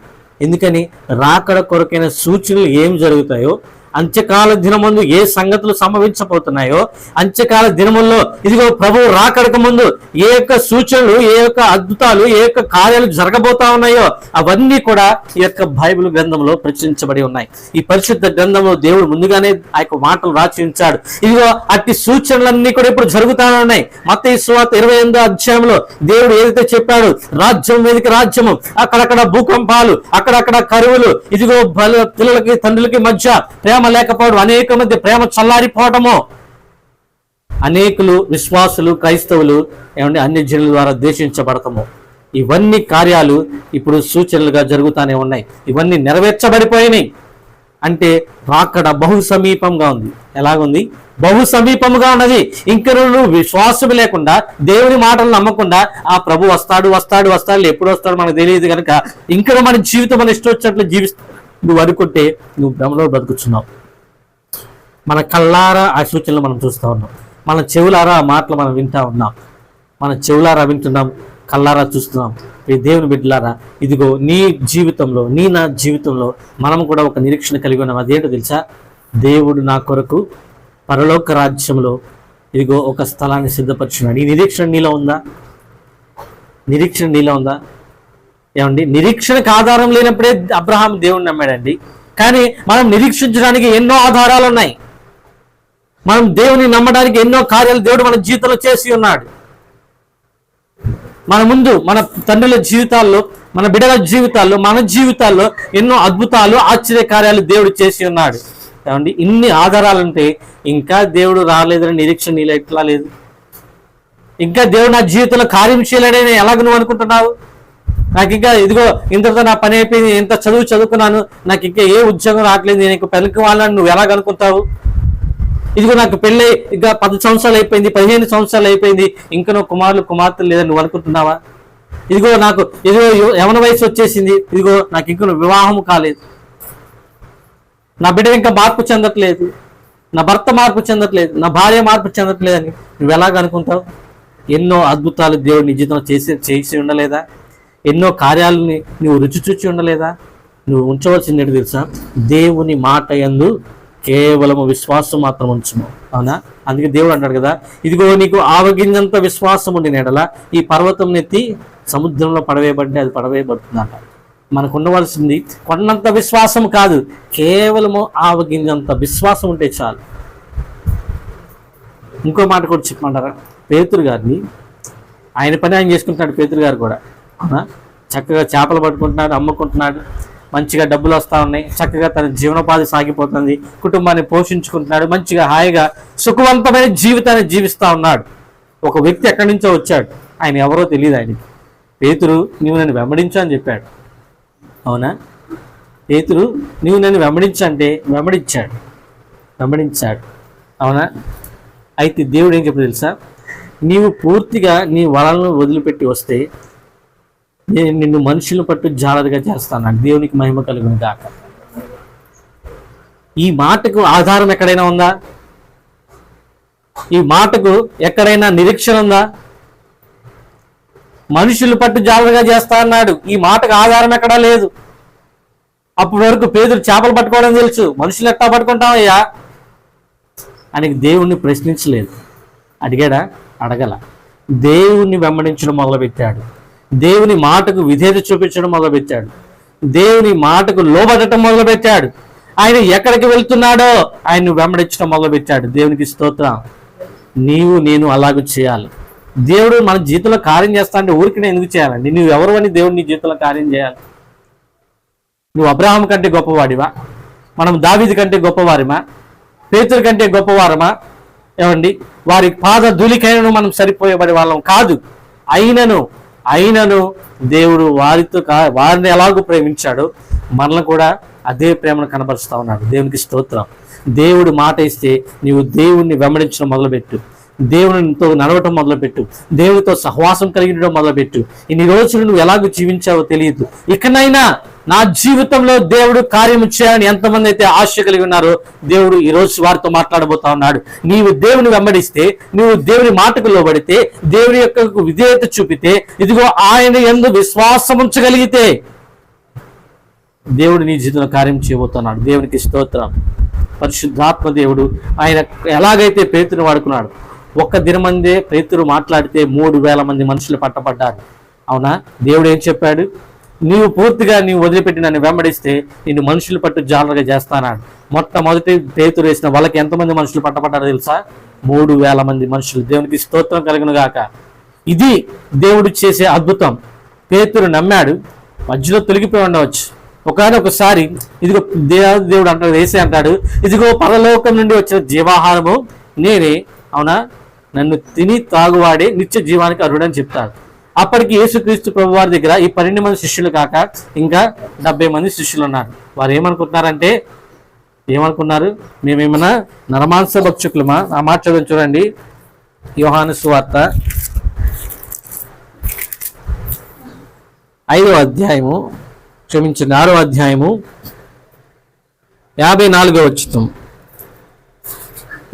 ఎందుకని? రాకడ కొరకైన సూచనలు ఏం జరుగుతాయో, అంత్యకాల దినముందు ఏ సంగతులు సంభవించబోతున్నాయో, అంత్యకాల దినముల్లో ఇదిగో ప్రభు రాకడక ముందు ఏ యొక్క సూచనలు, ఏ యొక్క అద్భుతాలు, ఏ యొక్క కార్యాలు జరగబోతా ఉన్నాయో అవన్నీ కూడా ఈ యొక్క బైబిల్ గ్రంథంలో ప్రచురించబడి ఉన్నాయి. ఈ పరిశుద్ధ గ్రంథంలో దేవుడు ముందుగానే ఆ యొక్క మాటలు రాసి ఉంచాడు. ఇదిగో అట్టి సూచనలన్నీ కూడా ఇప్పుడు జరుగుతానే ఉన్నాయి. మత్తయి సువార్త 28వ అధ్యాయంలో దేవుడు ఏదైతే చెప్పాడు, రాజ్యం మీదకి రాజ్యము, అక్కడక్కడ భూకంపాలు, అక్కడక్కడ కరువులు, ఇదిగో పిల్లలకి తండ్రులకి మధ్య ప్రేమ లేకపోవడం, అనేక మంది ప్రేమ చల్లారిపోవటము, అనేకులు విశ్వాసులు, క్రైస్తవులు ఏమంటే అన్య జనుల ద్వారా ద్వేషించబడటము, ఇవన్నీ కార్యాలు ఇప్పుడు సూచనలుగా జరుగుతానే ఉన్నాయి. ఇవన్నీ నెరవేర్చబడిపోయినాయి. అంటే రాకడ బహు సమీపంగా ఉంది. ఎలాగుంది? బహు సమీపముగా ఉన్నది. ఇంక నువ్వు విశ్వాసం లేకుండా, దేవుని మాటలు నమ్మకుండా, ఆ ప్రభు వస్తాడు వస్తాడు వస్తాడు ఎప్పుడు వస్తాడు మనకు తెలియదు కనుక ఇంకా మన జీవితం మన ఇష్టం వచ్చినట్లు నువ్వు అనుకుంటే నువ్వు భ్రమలో బ్రతుకుతున్నావు. మన కళ్ళారా ఆ సూచనలు మనం చూస్తూ ఉన్నాం, మన చెవులారా ఆ మాటలు మనం వింటా ఉన్నాం, మన చెవులారా వింటున్నాం, కళ్ళారా చూస్తున్నాం. ఈ దేవుని బిడ్డలారా, ఇదిగో నీ జీవితంలో, నా జీవితంలో మనం కూడా ఒక నిరీక్షణ కలిగి ఉన్నాం. అదేంటో తెలుసా? దేవుడు నా కొరకు పరలోక రాజ్యంలో ఇదిగో ఒక స్థలాన్ని సిద్ధపరిచున్నాడు. ఈ నిరీక్షణ నీలో ఉందా? నిరీక్షణ నీలో ఉందా? ఏమండి, నిరీక్షణకు ఆధారం లేనప్పుడే అబ్రహాం దేవుణ్ణి నమ్మాడండి. కానీ మనం నిరీక్షించడానికి ఎన్నో ఆధారాలు ఉన్నాయి. మనం దేవుని నమ్మడానికి ఎన్నో కార్యాలు దేవుడు మన జీవితంలో చేసి ఉన్నాడు. మన ముందు మన తండ్రుల జీవితాల్లో, మన బిడ్డల జీవితాల్లో, మన జీవితాల్లో ఎన్నో అద్భుతాలు, ఆశ్చర్య కార్యాలు దేవుడు చేసి ఉన్నాడు. ఏమండి, ఇన్ని ఆధారాలుంటే ఇంకా దేవుడు రాలేదని నిరీక్షణ నీలో ఎట్లా లేదు? ఇంకా దేవుడు నా జీవితంలో కార్యం చేయలేడని ఎలాగ నువ్వు అనుకుంటున్నావు? నాకు ఇంకా ఇదిగో ఇంతతో నా పని అయిపోయింది, ఇంత చదువుకున్నాను, నాకు ఇంకా ఏ ఉద్యోగం రావట్లేదు, నేను ఇంకా పెళ్ళికి వాళ్ళని నువ్వు ఎలాగనుకుంటావు? ఇదిగో నాకు పెళ్ళి ఇంకా 10 సంవత్సరాలు అయిపోయింది, 15 సంవత్సరాలు అయిపోయింది, ఇంకా నువ్వు కుమార్తెలు లేదని నువ్వు అనుకుంటున్నావా? ఇదిగో యవన వయసు వచ్చేసింది, ఇదిగో నాకు ఇంకా వివాహం కాలేదు, నా బిడ్డ ఇంకా మార్పు చెందట్లేదు, నా భర్త మార్పు చెందట్లేదు, నా భార్య మార్పు చెందట్లేదని నువ్వు ఎలాగ అనుకుంటావు? ఎన్నో అద్భుతాలు దేవుడు నీ జీవితంలో చేసి ఉండలేదా? ఎన్నో కార్యాలని నువ్వు రుచి చూచి ఉండలేదా? నువ్వు ఉంచవలసింది ఏంటి తెలుసా? దేవుని మాట యందు కేవలము విశ్వాసం మాత్రం ఉంచుము. అవునా? అందుకే దేవుడు అంటాడు కదా, ఇదిగో నీకు ఆవగింజంత విశ్వాసం ఉండి నెడల ఈ పర్వతం నెత్తి సముద్రంలో పడవేయబడితే అది పడవేయబడుతుందంట. మనకు ఉండవలసింది కొన్నంత విశ్వాసం కాదు, కేవలము ఆవగింజంత విశ్వాసం ఉంటే చాలు. ఇంకో మాట కూడా చెప్పమంటారా? పేతురు గారిని, ఆయన పని ఆయన చేసుకుంటున్నాడు. పేతురు గారు కూడా అవునా, చక్కగా చేపలు పట్టుకుంటున్నాడు, అమ్ముకుంటున్నాడు, మంచిగా డబ్బులు వస్తూ ఉన్నాయి, చక్కగా తన జీవనోపాధి సాగిపోతుంది, కుటుంబాన్ని పోషించుకుంటున్నాడు, మంచిగా హాయిగా సుఖవంతమైన జీవితాన్ని జీవిస్తూ ఉన్నాడు. ఒక వ్యక్తి ఎక్కడి నుంచో వచ్చాడు, ఆయన ఎవరో తెలియదు ఆయనకి. పేతురు, నీవు నన్ను వెంబడించు అని చెప్పాడు. అవునా? పేతురు, నీవు నన్ను వెంబడించంటే వెంబడించాడు. అవునా? అయితే దేవుడు ఏం చెప్పి తెలుసా? నీవు పూర్తిగా నీ వలలను వదిలిపెట్టి వస్తే నేను నిన్ను మనుషులను పట్టు జాగ్రత్తగా చేస్తాను. దేవునికి మహిమ కలుగును గాక. ఈ మాటకు ఆధారం ఎక్కడైనా ఉందా? ఈ మాటకు ఎక్కడైనా నిరీక్షణ ఉందా? మనుషులు పట్టు జాగ్రత్తగా చేస్తా అన్నాడు. ఈ మాటకు ఆధారం ఎక్కడా లేదు. అప్పటి వరకు పేదలు చేపలు పట్టుకోవడం తెలుసు, మనుషులు ఎట్టా పట్టుకుంటామయ్యా అని దేవుణ్ణి ప్రశ్నించలేదు. అడిగాడా? అడగల. దేవుణ్ణి వెంబడించడం మొదలుపెట్టాడు. దేవుని మాటకు విధేయత చూపించడం మొదలుపెట్టాడు. దేవుని మాటకు లోబడటం మొదలుపెట్టాడు. ఆయన ఎక్కడికి వెళ్తున్నాడో ఆయన్ను వెంబడించడం మొదలుపెట్టాడు. దేవునికి స్తోత్రం. నేను అలాగూ చేయాలి. దేవుడు మన జీవితంలో కార్యం చేస్తా అంటే ఊరికి నేను ఎందుకు చేయాలండి? నువ్వు ఎవరు అని దేవుడు నీ జీవితంలో కార్యం చేయాలి? నువ్వు అబ్రహాం కంటే గొప్పవాడివా? మనం దావీదు కంటే గొప్పవారిమా? పేతురు కంటే గొప్పవారమా? ఏమండి, వారి పాద ధూళికైనను మనం సరిపోయేబడి వాళ్ళం కాదు. అయినను దేవుడు వారిని ఎలాగో ప్రేమించాడో మనల్ని కూడా అదే ప్రేమను కనబరుస్తా ఉన్నాడు. దేవునికి స్తోత్రం. దేవుడు మాట ఇస్తే నీవు దేవుణ్ణి వెంబడించడం మొదలుపెట్టు, దేవునితో నడవటం మొదలుపెట్టు, దేవునితో సహవాసం కలిగి మొదలుపెట్టు. ఇన్ని రోజులు నువ్వు ఎలాగో జీవించావో తెలియదు. ఇకనైనా నా జీవితంలో దేవుడు కార్యం చేయాలని ఎంతమంది అయితే ఆశ కలిగి ఉన్నారో దేవుడు ఈ రోజు వారితో మాట్లాడబోతా ఉన్నాడు. నీవు దేవుని వెంబడిస్తే, నువ్వు దేవుని మాటకు లోబడితే, దేవుని యొక్క విధేయత చూపితే, ఇదిగో ఆయన యందు విశ్వాసం ఉంచగలిగితే దేవుడు నీ జీవితంలో కార్యం చేయబోతున్నాడు. దేవునికి స్తోత్రం. పరిశుద్ధాత్మ దేవుడు ఆయన ఎలాగైతే పేతురుని వాడుకున్నాడు, ఒక్క దినమందే పేతురు మాట్లాడితే 3000 మంది మనుషులు పట్టబడ్డారు. అవునా? దేవుడు ఏం చెప్పాడు? నీవు పూర్తిగా వదిలిపెట్టి నన్ను వెంబడిస్తే నిన్ను మనుషులు పట్టు జాగ్రత్తగా చేస్తానాడు. మొట్టమొదటి పేతురు వేసిన వాళ్ళకి ఎంతమంది మనుషులు పట్టబడ్డారో తెలుసా? 3000 మంది మనుషులు. దేవునికి స్తోత్రం కలుగును గాక. ఇది దేవుడు చేసే అద్భుతం. పేతురు నమ్మాడు, మధ్యలో తొలగిపోయి ఉండవచ్చు. ఒకసారి ఇదిగో దేవుడు అంటాడు, వేసే అంటాడు, ఇదిగో పరలోకం నుండి వచ్చిన జీవాహారము నేనే. అవునా? నన్ను తిని తాగువాడే నిత్య జీవానికి అర్హుడని చెప్తాడు. అప్పటికి యేసుక్రీస్తు ప్రభు వారి దగ్గర ఈ 12 మంది శిష్యులు కాక ఇంకా 70 మంది శిష్యులు ఉన్నారు. వారు ఏమనుకుంటున్నారంటే, ఏమనుకున్నారు? మేమేమన్నా నరమాంస భక్షకులమా? ఆ మాట చదువు చూడండి, యోహాను సువార్త 5వ అధ్యాయము, క్షమించండి 6వ అధ్యాయము 54వ వచనం.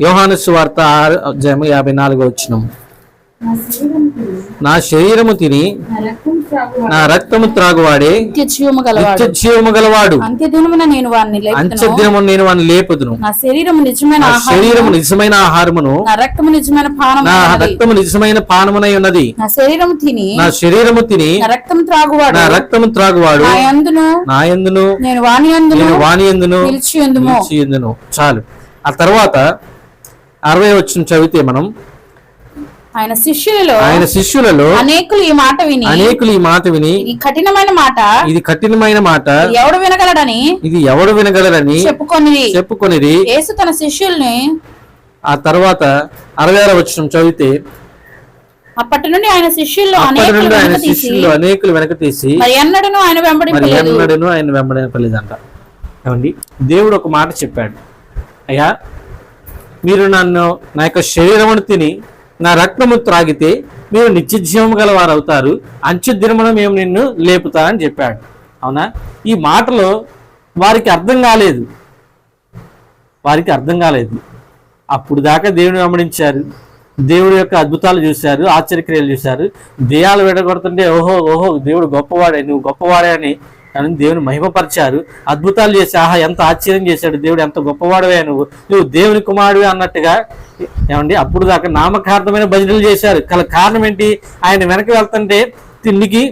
యోహాను సువార్త 6వ అధ్యాయము 54వ వచనం. నా శరీరము తిని నా రక్తము త్రాగువాడే నిత్య జీవము గలవాడు. అంత్యదినమున నేను వాడిని లేపుదును. నా శరీరము నిజమైన ఆహారమును, నా రక్తము నిజమైన పానమునై ఉన్నది. నా శరీరము తిని నా రక్తము త్రాగువాడు నా యందును నేను వాని యందును నిలిచియుందును. చాలు. ఆ తర్వాత 60వ వచనం చదివితే మనం, ఆయన శిష్యులలో అనేకులు ఈ మాట విని ఇది కఠినమైన మాట ఇది ఎవడు వినగలడని చెప్పుకొనిరి. యేసు తన శిష్యుల్ని ఆ తర్వాత 66వ వచనం చదివితే, అప్పటి నుండి ఆయన శిష్యుల్లో అనేకులు వెనక తీసి మరి ఎన్నడను ఆయన వెంబడింపలేదంట. ఏమండి, దేవుడు ఒక మాట చెప్పాడు, అయ్యా మీరు నా యొక్క శరీరమును తిని నా రక్తము త్రాగితే మీరు నిత్య జీవము గల వారు అవుతారు, అంత్యదినమున మేము నిన్ను లేపుతా అని చెప్పాడు. అవునా? ఈ మాటలో వారికి అర్థం కాలేదు. అప్పుడు దాకా దేవుని వెంబడించారు, దేవుడి యొక్క అద్భుతాలు చూశారు, ఆశ్చర్యక్రియలు చూశారు, దెయ్యాలు విడగొడుతుంటే ఓహో దేవుడు గొప్పవాడే, నువ్వు గొప్పవాడే అని దేవుని మహిమపరిచారు, అద్భుతాలు చేసి ఆహా ఎంత ఆశ్చర్యం చేశాడు దేవుడు, ఎంత గొప్పవాడవే నువ్వు దేవుని కుమారుడు అన్నట్టుగా. ఏమండి, అప్పుడు దాకా నామకార్థమైన భజనలు చేశారు. కారణం ఏంటి? ఆయన వెనక్కి వెళ్తుంటే తిండికి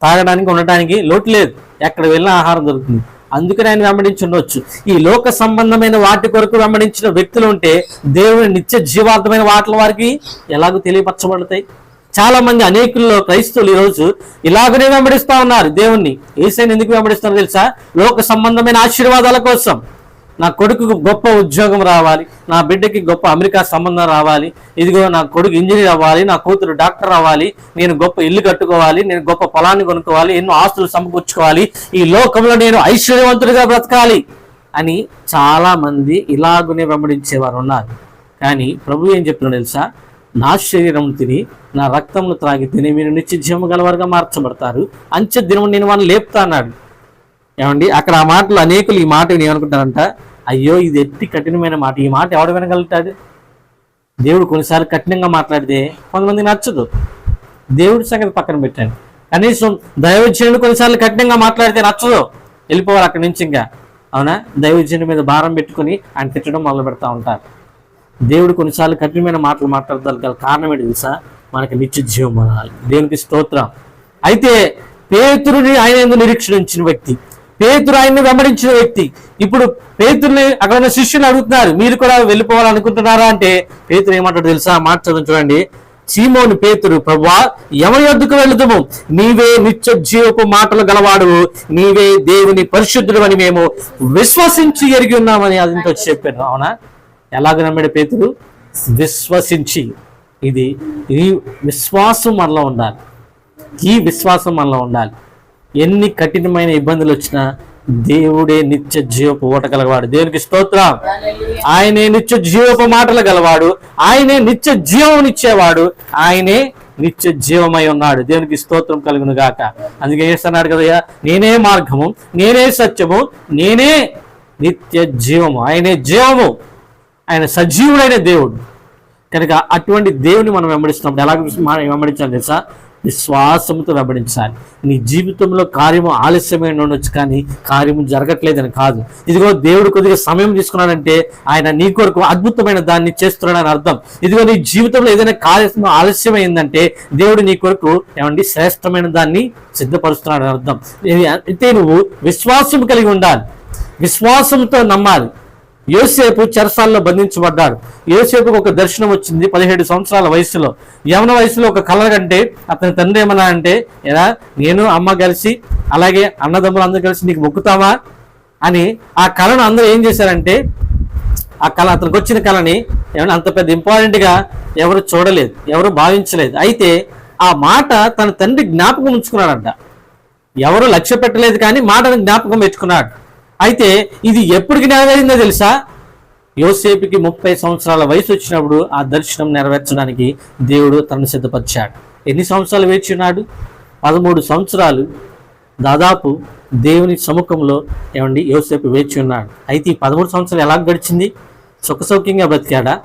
తాగడానికి ఉండటానికి లోటు లేదు, ఎక్కడ వెళ్ళినా ఆహారం దొరుకుతుంది. అందుకని ఆయన వెంబడించి ఉండవచ్చు. ఈ లోక సంబంధమైన వాటి కొరకు వెంబడించిన వ్యక్తులు ఉంటే దేవుని నిత్య జీవార్థమైన వాటిల వారికి ఎలాగో తెలియపరచబడతాయి. చాలా మంది అనేకుల్లో క్రైస్తవులు ఈరోజు ఇలాగనే వెంబడిస్తా ఉన్నారు దేవుణ్ణి. యేసయ్యను ఎందుకు వెంబడిస్తారో తెలుసా? లోక సంబంధమైన ఆశీర్వాదాల కోసం. నా కొడుకుకు గొప్ప ఉద్యోగం రావాలి, నా బిడ్డకి గొప్ప అమెరికా సంబంధం రావాలి, ఇదిగో నా కొడుకు ఇంజనీర్ అవ్వాలి, నా కూతురు డాక్టర్ అవ్వాలి, నేను గొప్ప ఇల్లు కట్టుకోవాలి, నేను గొప్ప పొలాన్ని కొనుక్కోవాలి, ఎన్నో ఆస్తులు సమకూర్చుకోవాలి, ఈ లోకంలో నేను ఐశ్వర్యవంతుడిగా బ్రతకాలి అని చాలా మంది ఇలాగునే వెంబడించేవారు ఉన్నారు. కానీ ప్రభు ఏం చెప్తున్నాడు తెలుసా? నా శరీరం తిని నా రక్తంను త్రాగి తిని మీరు నిత్య జీవము గలవారుగా మార్చబడతారు, అంత్యదినము నేను వాడిని లేపుతా అన్నాడు. ఏమండి, అక్కడ ఆ మాటలు అనేకులు ఈ మాట ఏమనుకుంటారంట, అయ్యో ఇది ఎట్టి కఠినమైన మాట, ఈ మాట ఎవడు వినగలుగుతాడు? దేవుడు కొన్నిసార్లు కఠినంగా మాట్లాడితే కొంతమంది నచ్చదు. దేవుడి సంగతి పక్కన పెట్టండి, కనీసం దైవజనుడు కొన్నిసార్లు కఠినంగా మాట్లాడితే నచ్చదు, వెళ్ళిపోవాలి అక్కడి నుంచి. ఇంకా అవునా, దైవజనుడి మీద భారం పెట్టుకుని ఆయన తిట్టడం మొదలు పెడతా ఉంటారు. దేవుడు కొన్నిసార్లు కఠినమైన మాటలు మాట్లాడతారు గల కారణం ఏంటి తెలుసా? మనకి నిత్య జీవం అనాలి. దేవునికి స్తోత్రం. అయితే పేతురుని ఆయన ఎందుకు నిరీక్షణ ఉంచిన వ్యక్తి, పేతురు ఆయన్ని వెంబడించిన వ్యక్తి, ఇప్పుడు పేతురుని అక్కడ ఉన్న శిష్యులు అడుగుతున్నారు, మీరు కూడా వెళ్ళిపోవాలనుకుంటున్నారా అంటే పేతురు ఏమంటాడు తెలుసా? మాట చదువు చూడండి. సీమోను పేతురు, ప్రభువా ఎవరి యొద్దకు వెళుదుము? నీవే నిత్య జీవపు మాటలు గలవాడు, నీవే దేవుని పరిశుద్ధుడు అని మేము విశ్వసించి ఎరిగి ఉన్నామని అదంతా చెప్పాను. అవునా? ఎలాగ నమ్మాడు పేతురు? విశ్వసించి. ఈ విశ్వాసం మనలో ఉండాలి, ఈ విశ్వాసం మనలో ఉండాలి. ఎన్ని కఠినమైన ఇబ్బందులు వచ్చినా దేవుడే నిత్య జీవపు ఓట గలవాడు. దేవునికి స్తోత్రం. ఆయనే నిత్య జీవపు మాటలు గలవాడు, ఆయనే నిత్య జీవమునిచ్చేవాడు, ఆయనే నిత్య జీవమై ఉన్నాడు. దేవునికి స్తోత్రం కలుగును గాక. అందుకే చేస్తున్నాడు కదయ్యా, నేనే మార్గము, నేనే సత్యము, నేనే నిత్య జీవము. ఆయనే జీవము, ఆయన సజీవుడైన దేవుడు. కనుక అటువంటి దేవుని మనం వెంబడిస్తున్నప్పుడు ఎలా వెంబడించాలి తెలుసా? విశ్వాసంతో వెంబడించాలి. నీ జీవితంలో కార్యము ఆలస్యమైన ఉండొచ్చు, కానీ కార్యము జరగట్లేదని కాదు. ఇదిగో దేవుడు కొద్దిగా సమయం తీసుకున్నాడంటే ఆయన నీ కొరకు అద్భుతమైన దాన్ని చేస్తున్నాడని అర్థం. ఇదిగో నీ జీవితంలో ఏదైనా కార్యం ఆలస్యమైందంటే దేవుడు నీ కొరకు ఏమండి శ్రేష్టమైన దాన్ని సిద్ధపరుస్తున్నాడని అర్థం. అయితే నువ్వు విశ్వాసం కలిగి ఉండాలి, విశ్వాసంతో నమ్మాలి. యోసేపు చెరసాల్లో బంధించబడ్డాడు. యోసేపుకు ఒక దర్శనం వచ్చింది 17 సంవత్సరాల వయసులో. యవన వయసులో ఒక కళ కంటే అతని తండ్రి ఏమన్నా అంటే, ఎలా నేను అమ్మ కలిసి అలాగే అన్నదమ్ములు అందరూ కలిసి నీకు మొక్కుతావా అని ఆ కళను అందరూ ఏం చేశారంటే, ఆ కళ అతనికి వచ్చిన కళని ఏమన్నా అంత పెద్ద ఇంపార్టెంట్గా ఎవరు చూడలేదు, ఎవరు భావించలేదు. అయితే ఆ మాట తన తండ్రి జ్ఞాపకం ఉంచుకున్నాడంట. ఎవరు లక్ష్య పెట్టలేదు, కానీ మాటను జ్ఞాపకం పెట్టుకున్నాడు. అయితే ఇది ఎప్పటికి నెరవేరిందో తెలుసా? యోసేపుకి 30 సంవత్సరాల వయసు వచ్చినప్పుడు ఆ దర్శనం నెరవేర్చడానికి దేవుడు తనను సిద్ధపరిచాడు. ఎన్ని సంవత్సరాలు వేచి ఉన్నాడు? 13 సంవత్సరాలు దాదాపు దేవుని సముఖంలో యోసేపు వేచి ఉన్నాడు. అయితే ఈ 13 సంవత్సరాలు ఎలా గడిచింది? సుఖసౌఖ్యంగా బ్రతికాడా?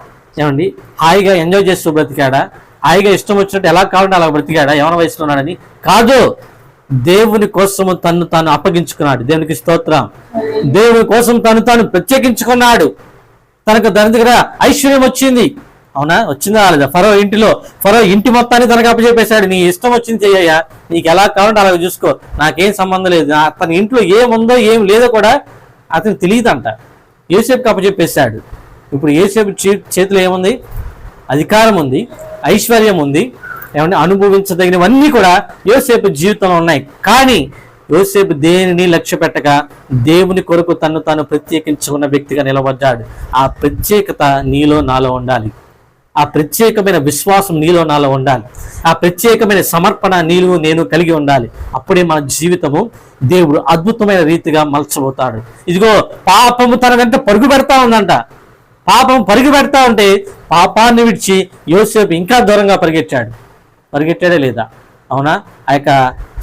హాయిగా ఎంజాయ్ చేస్తూ బ్రతికాడా? హాయిగా ఇష్టం వచ్చినట్టు ఎలా కావాలంటే అలా బ్రతికాడా యవన వయసులో ఉన్నాడని? కాదు. దేవుని కోసము తను తాను అప్పగించుకున్నాడు. దేవునికి స్తోత్రం. దేవుని కోసం తాను ప్రత్యేకించుకున్నాడు. తనకు దాని దగ్గర ఐశ్వర్యం వచ్చింది. అవునా? వచ్చిందా రాలేదా? ఫరో ఇంటి మొత్తాన్ని తనకు అప్పచెప్పేశాడు. నీ ఇష్టం వచ్చింది చెయ్యా, నీకు ఎలా కావాలంటే అలాగ చూసుకో, నాకేం సంబంధం లేదు. తన ఇంట్లో ఏముందో ఏం లేదో కూడా అతను తెలియదంట. యోసేపుకి అప్పచెప్పేశాడు. ఇప్పుడు యోసేపు చేతిలో ఏముంది? అధికారం ఉంది, ఐశ్వర్యం ఉంది, అనుభవించదగినవన్నీ కూడా యోసేపు జీవితంలో ఉన్నాయి. కానీ యోసేపు దేనిని లక్ష్య పెట్టక దేవుని కొరకు తాను ప్రత్యేకించుకున్న వ్యక్తిగా నిలబడ్డాడు. ఆ ప్రత్యేకత నీలో నాలో ఉండాలి. ఆ ప్రత్యేకమైన విశ్వాసం నీలో నాలో ఉండాలి. ఆ ప్రత్యేకమైన సమర్పణ నీలో నేను కలిగి ఉండాలి. అప్పుడే మన జీవితము దేవుడు అద్భుతమైన రీతిగా మలచబోతాడు. ఇదిగో పాపము తన వెంట పరుగు పెడతా ఉందంట. పాపం పరుగు పెడతా ఉంటే పాపాన్ని విడిచి యోసేపు ఇంకా దూరంగా పరిగెట్టాడే లేదా? అవునా? ఆ యొక్క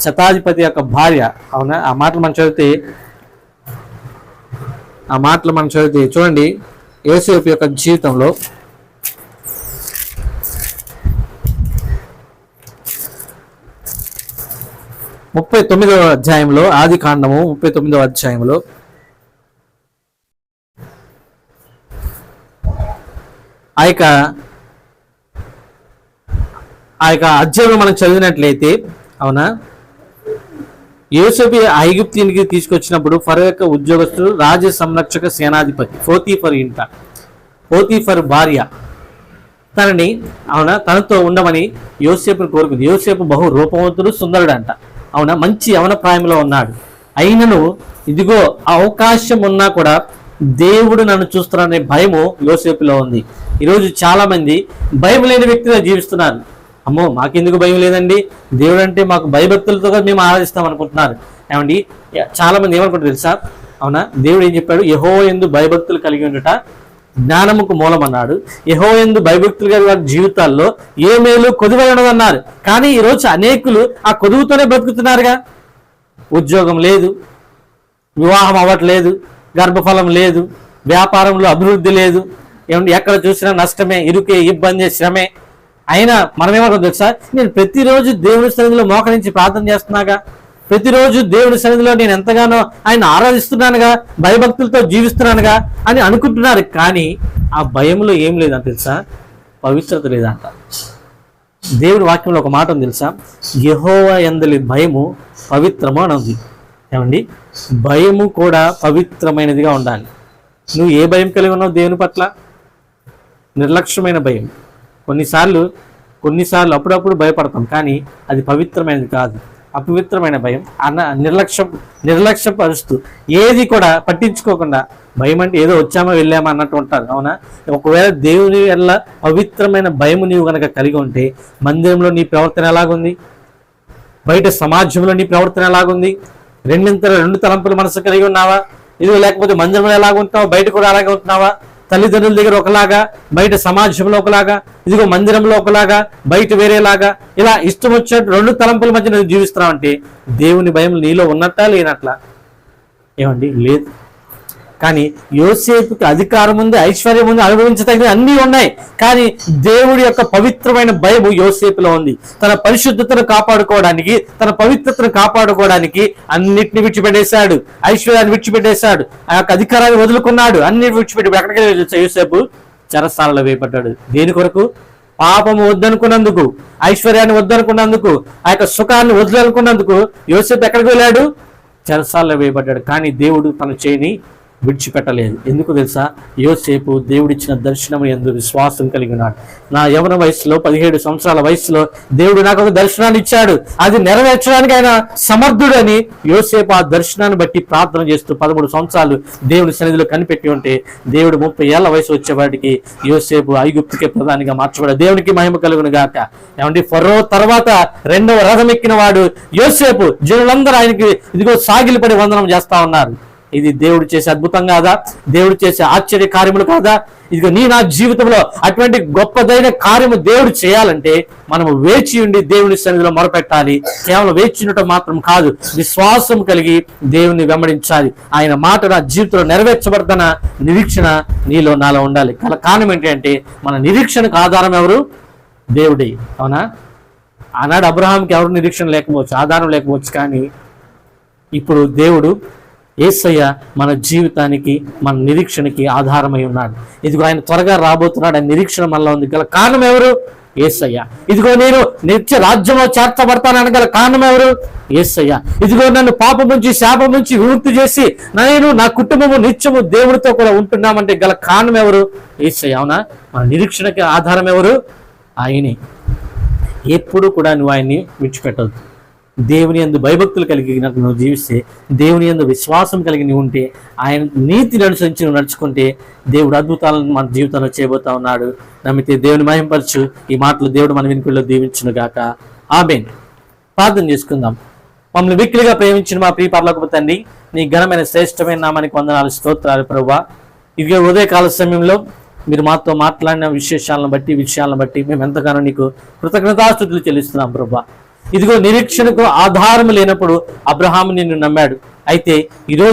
శతాధిపతి యొక్క భార్య, అవునా? ఆ మాటలు మనం చదివితే చూడండి, యోసేపు యొక్క జీవితంలో 39వ అధ్యాయంలో, ఆది కాండము 39వ అధ్యాయంలో ఆ యొక్క అధ్యాయంలో మనం చదివినట్లయితే, అవునా, యోసేపు ఐగుప్తునికి తీసుకొచ్చినప్పుడు ఫరో యొక్క ఉద్యోగస్తుడు రాజ సంరక్షక సేనాధిపతి పోతీఫర్ భార్య తనని, అవునా, తనతో ఉండమని యోసేపును కోరుకుంది. యోసేపు బహు రూపవంతుడు, సుందరుడు అంట. అవునా? మంచి యవన ప్రాయంలో ఉన్నాడు. అయినను ఇదిగో అవకాశం ఉన్నా కూడా దేవుడు నన్ను చూస్తున్నాడనే భయము యోసేపులో ఉంది. ఈరోజు చాలా మంది భయం లేని వ్యక్తిగా జీవిస్తున్నారు. అమ్మో, మాకెందుకు భయం లేదండి, దేవుడు అంటే మాకు భయభక్తులతో మేము ఆరాధిస్తాం అనుకుంటున్నారు. చాలా మంది ఏమనుకుంటారు తెలుసా? అవునా? దేవుడు ఏం చెప్పాడు? యెహోవా యందు భయభక్తులు కలిగి ఉండుట జ్ఞానముకు మూలం అన్నాడు. యెహోవా యందు భయభక్తులు కలిగిన వారి జీవితాల్లో ఏ మేలు కొదువై ఉండదన్నారు. కానీ ఈరోజు అనేకులు ఆ కొదువుతోనే బ్రతుకుతున్నారుగా. ఉద్యోగం లేదు, వివాహం అవ్వట్లేదు, గర్భఫలం లేదు, వ్యాపారంలో అభివృద్ధి లేదు, ఎక్కడ చూసినా నష్టమే, ఇరుకే, ఇబ్బంది, శ్రమే. అయినా మనమేమనుకుంటాం తెలుసా? నేను ప్రతిరోజు దేవుని సన్నిధిలో మోకరించి ప్రార్థన చేస్తున్నాగా, ప్రతిరోజు దేవుని సన్నిధిలో నేను ఎంతగానో ఆయన ఆరాధిస్తున్నానుగా, భయభక్తులతో జీవిస్తున్నానుగా అని అనుకుంటున్నారు. కానీ ఆ భయంలో ఏం లేదంట తెలుసా? పవిత్రత లేదంట. దేవుని వాక్యంలో ఒక మాట ఉంది తెలుసా? యెహోవా యందలి భయము పవిత్రము అని ఉంది. భయము కూడా పవిత్రమైనదిగా ఉండాలి. నువ్వు ఏ భయం కలిగి ఉన్నావు దేవుని పట్ల? నిర్లక్ష్యమైన భయం. కొన్నిసార్లు అప్పుడప్పుడు భయపడతాం, కానీ అది పవిత్రమైనది కాదు. అపవిత్రమైన భయం, నిర్లక్ష్యపరుస్తూ ఏది కూడా పట్టించుకోకుండా, భయం అంటే ఏదో వచ్చామా వెళ్ళామా అన్నట్టు ఉంటారు. అవునా? ఒకవేళ దేవుని వల్ల పవిత్రమైన భయం నీవు కనుక కలిగి ఉంటే, మందిరంలో నీ ప్రవర్తన ఎలాగుంది, బయట సమాజంలో నీ ప్రవర్తన ఎలాగుంది, రెండు తలంపుల మనసు కలిగి ఉన్నావా? ఇది లేకపోతే మందిరంలో ఎలాగుంటున్నావా, బయట కూడా అలాగే ఉంటున్నావా? తల్లిదండ్రుల దగ్గర ఒకలాగా, బయట సమాజంలో ఒకలాగా, ఇదిగో మందిరంలో ఒకలాగా, బయట వేరేలాగా, ఇలా ఇష్టం వచ్చినట్టు రెండు తలంపుల మధ్య నువ్వు జీవిస్తున్నావు అంటే దేవుని భయం నీలో ఉన్నట్టా లేనట్లా? లేదు. కానీ యోసేపుకి అధికారం ఉంది, ఐశ్వర్యం ఉంది, అనుభవించదగిన అన్నీ ఉన్నాయి. కానీ దేవుడి యొక్క పవిత్రమైన భయం యోసేపులో ఉంది. తన పరిశుద్ధతను కాపాడుకోవడానికి, తన పవిత్రతను కాపాడుకోవడానికి అన్నిటిని విడిచిపెట్టేశాడు, ఐశ్వర్యాన్ని విడిచిపెట్టేశాడు, ఆ యొక్క అధికారాన్ని వదులుకున్నాడు, అన్నిటి విడిచిపెట్టి ఎక్కడికి యోసేపు చెరసాలలో వేయబడ్డాడు. దేని కొరకు? పాపము వద్దనుకున్నందుకు, ఐశ్వర్యాన్ని వద్దనుకున్నందుకు, ఆ యొక్క సుఖాన్ని వద్దనుకున్నందుకు యోసేపు ఎక్కడికి వెళ్ళాడు? చెరసాలలో వేయబడ్డాడు. కానీ దేవుడు తన చేయిని విడిచిపెట్టలేదు. ఎందుకు తెలుసా? యోసేపు దేవుడిచ్చిన దర్శనం యందు విశ్వాసం కలిగి ఉన్నాడు. నా యవన వయసులో 17 సంవత్సరాల వయసులో దేవుడు నాకు ఒక దర్శనాన్ని ఇచ్చాడు, అది నెరవేర్చడానికి ఆయన సమర్థుడని యోసేపు ఆ దర్శనాన్ని బట్టి ప్రార్థన చేస్తూ 13 సంవత్సరాలు దేవుని సన్నిధిలో కనిపెట్టి ఉంటే, దేవుడు 30 ఏళ్ల వయసు వచ్చేవాడికి యోసేపు ఐగుప్తుకే ప్రధానిగా మార్చబడ్డాడు. దేవునికి మహిమ కలుగును గాక. ఫరో తర్వాత రెండవ రథం ఎక్కిన వాడు యోసేపు. జనులందరూ ఆయనకి ఇదిగో సాగిలిపడి వందనం చేస్తా ఉన్నారు. ఇది దేవుడు చేసే అద్భుతం కాదా? దేవుడు చేసే ఆశ్చర్య కార్యములు కాదా? ఇదిగో నీ నా జీవితంలో అటువంటి గొప్పదైన కార్యము దేవుడు చేయాలంటే మనము వేచి ఉండి దేవుని సన్నిధిలో మొరపెట్టాలి. కేవలం వేచి ఉండటం మాత్రం కాదు, విశ్వాసం కలిగి దేవుని వెంబడించాలి. ఆయన మాట నా జీవితంలో నెరవేర్చబడదన్న నిరీక్షణ నీలో నాలో ఉండాలి. కారణం ఏంటంటే మన నిరీక్షణకు ఆధారం ఎవరు? దేవుడే. అవునా? ఆనాడు అబ్రహాంకి ఎవరు నిరీక్షణ లేకపోవచ్చు, ఆధారం లేకపోవచ్చు, కానీ ఇప్పుడు దేవుడు యేసయ్య మన జీవితానికి, మన నిరీక్షణకి ఆధారమై ఉన్నాడు. ఇదిగో ఆయన త్వరగా రాబోతున్నాడు, ఆయన నిరీక్షణ మనలో ఉంది. గల కారణం ఎవరు? యేసయ్య. ఇదిగో నేను నిత్య రాజ్యంలో చేర్చబడతానని గల కారణం ఎవరు? యేసయ్య. ఇదిగో నన్ను పాపం నుంచి, శాపం నుంచి విముక్తి చేసి నేను, నా కుటుంబము నిత్యము దేవుడితో కూడా ఉంటున్నామంటే గల కారణం ఎవరు? యేసయ్య. అవునా? మన నిరీక్షణకి ఆధారం ఎవరు? ఆయనే. ఎప్పుడు కూడా నువ్వు ఆయన్ని విడిచిపెట్టవద్దు. దేవుని యందు భయభక్తులు కలిగి నువ్వు జీవిస్తే, దేవుని యందు విశ్వాసం కలిగి నువ్వు ఉంటే, ఆయన నీతిని అనుసరించి నువ్వు నడుచుకుంటే దేవుడు అద్భుతాలను మన జీవితంలో చేయబోతా ఉన్నాడు. నమ్మితే దేవుని మహింపరచు. ఈ మాటలు దేవుడు మన వినికిడిలో దీవించును గాక. ఆమేన్. ప్రార్థన చేసుకుందాం. మమ్మల్ని మిక్కిలిగా ప్రేమించిన మా ప్రియ పరలోకపు తండ్రి, నీ ఘనమైన శ్రేష్టమైన నామానికి వందనాలు, స్తోత్రాలు ప్రభువా. ఇదిగో ఉదయకాల సమయంలో మీరు మాతో మాట్లాడిన విషయాలను బట్టి మేము ఎంతగానో నీకు కృతజ్ఞతాస్తుతులు చెల్లిస్తున్నాం ప్రభువా. ఇదిగో నిరీక్షణకు ఆధారం లేనప్పుడు అబ్రహాము నిన్ను నమ్మాడు. అయితే ఈరోజు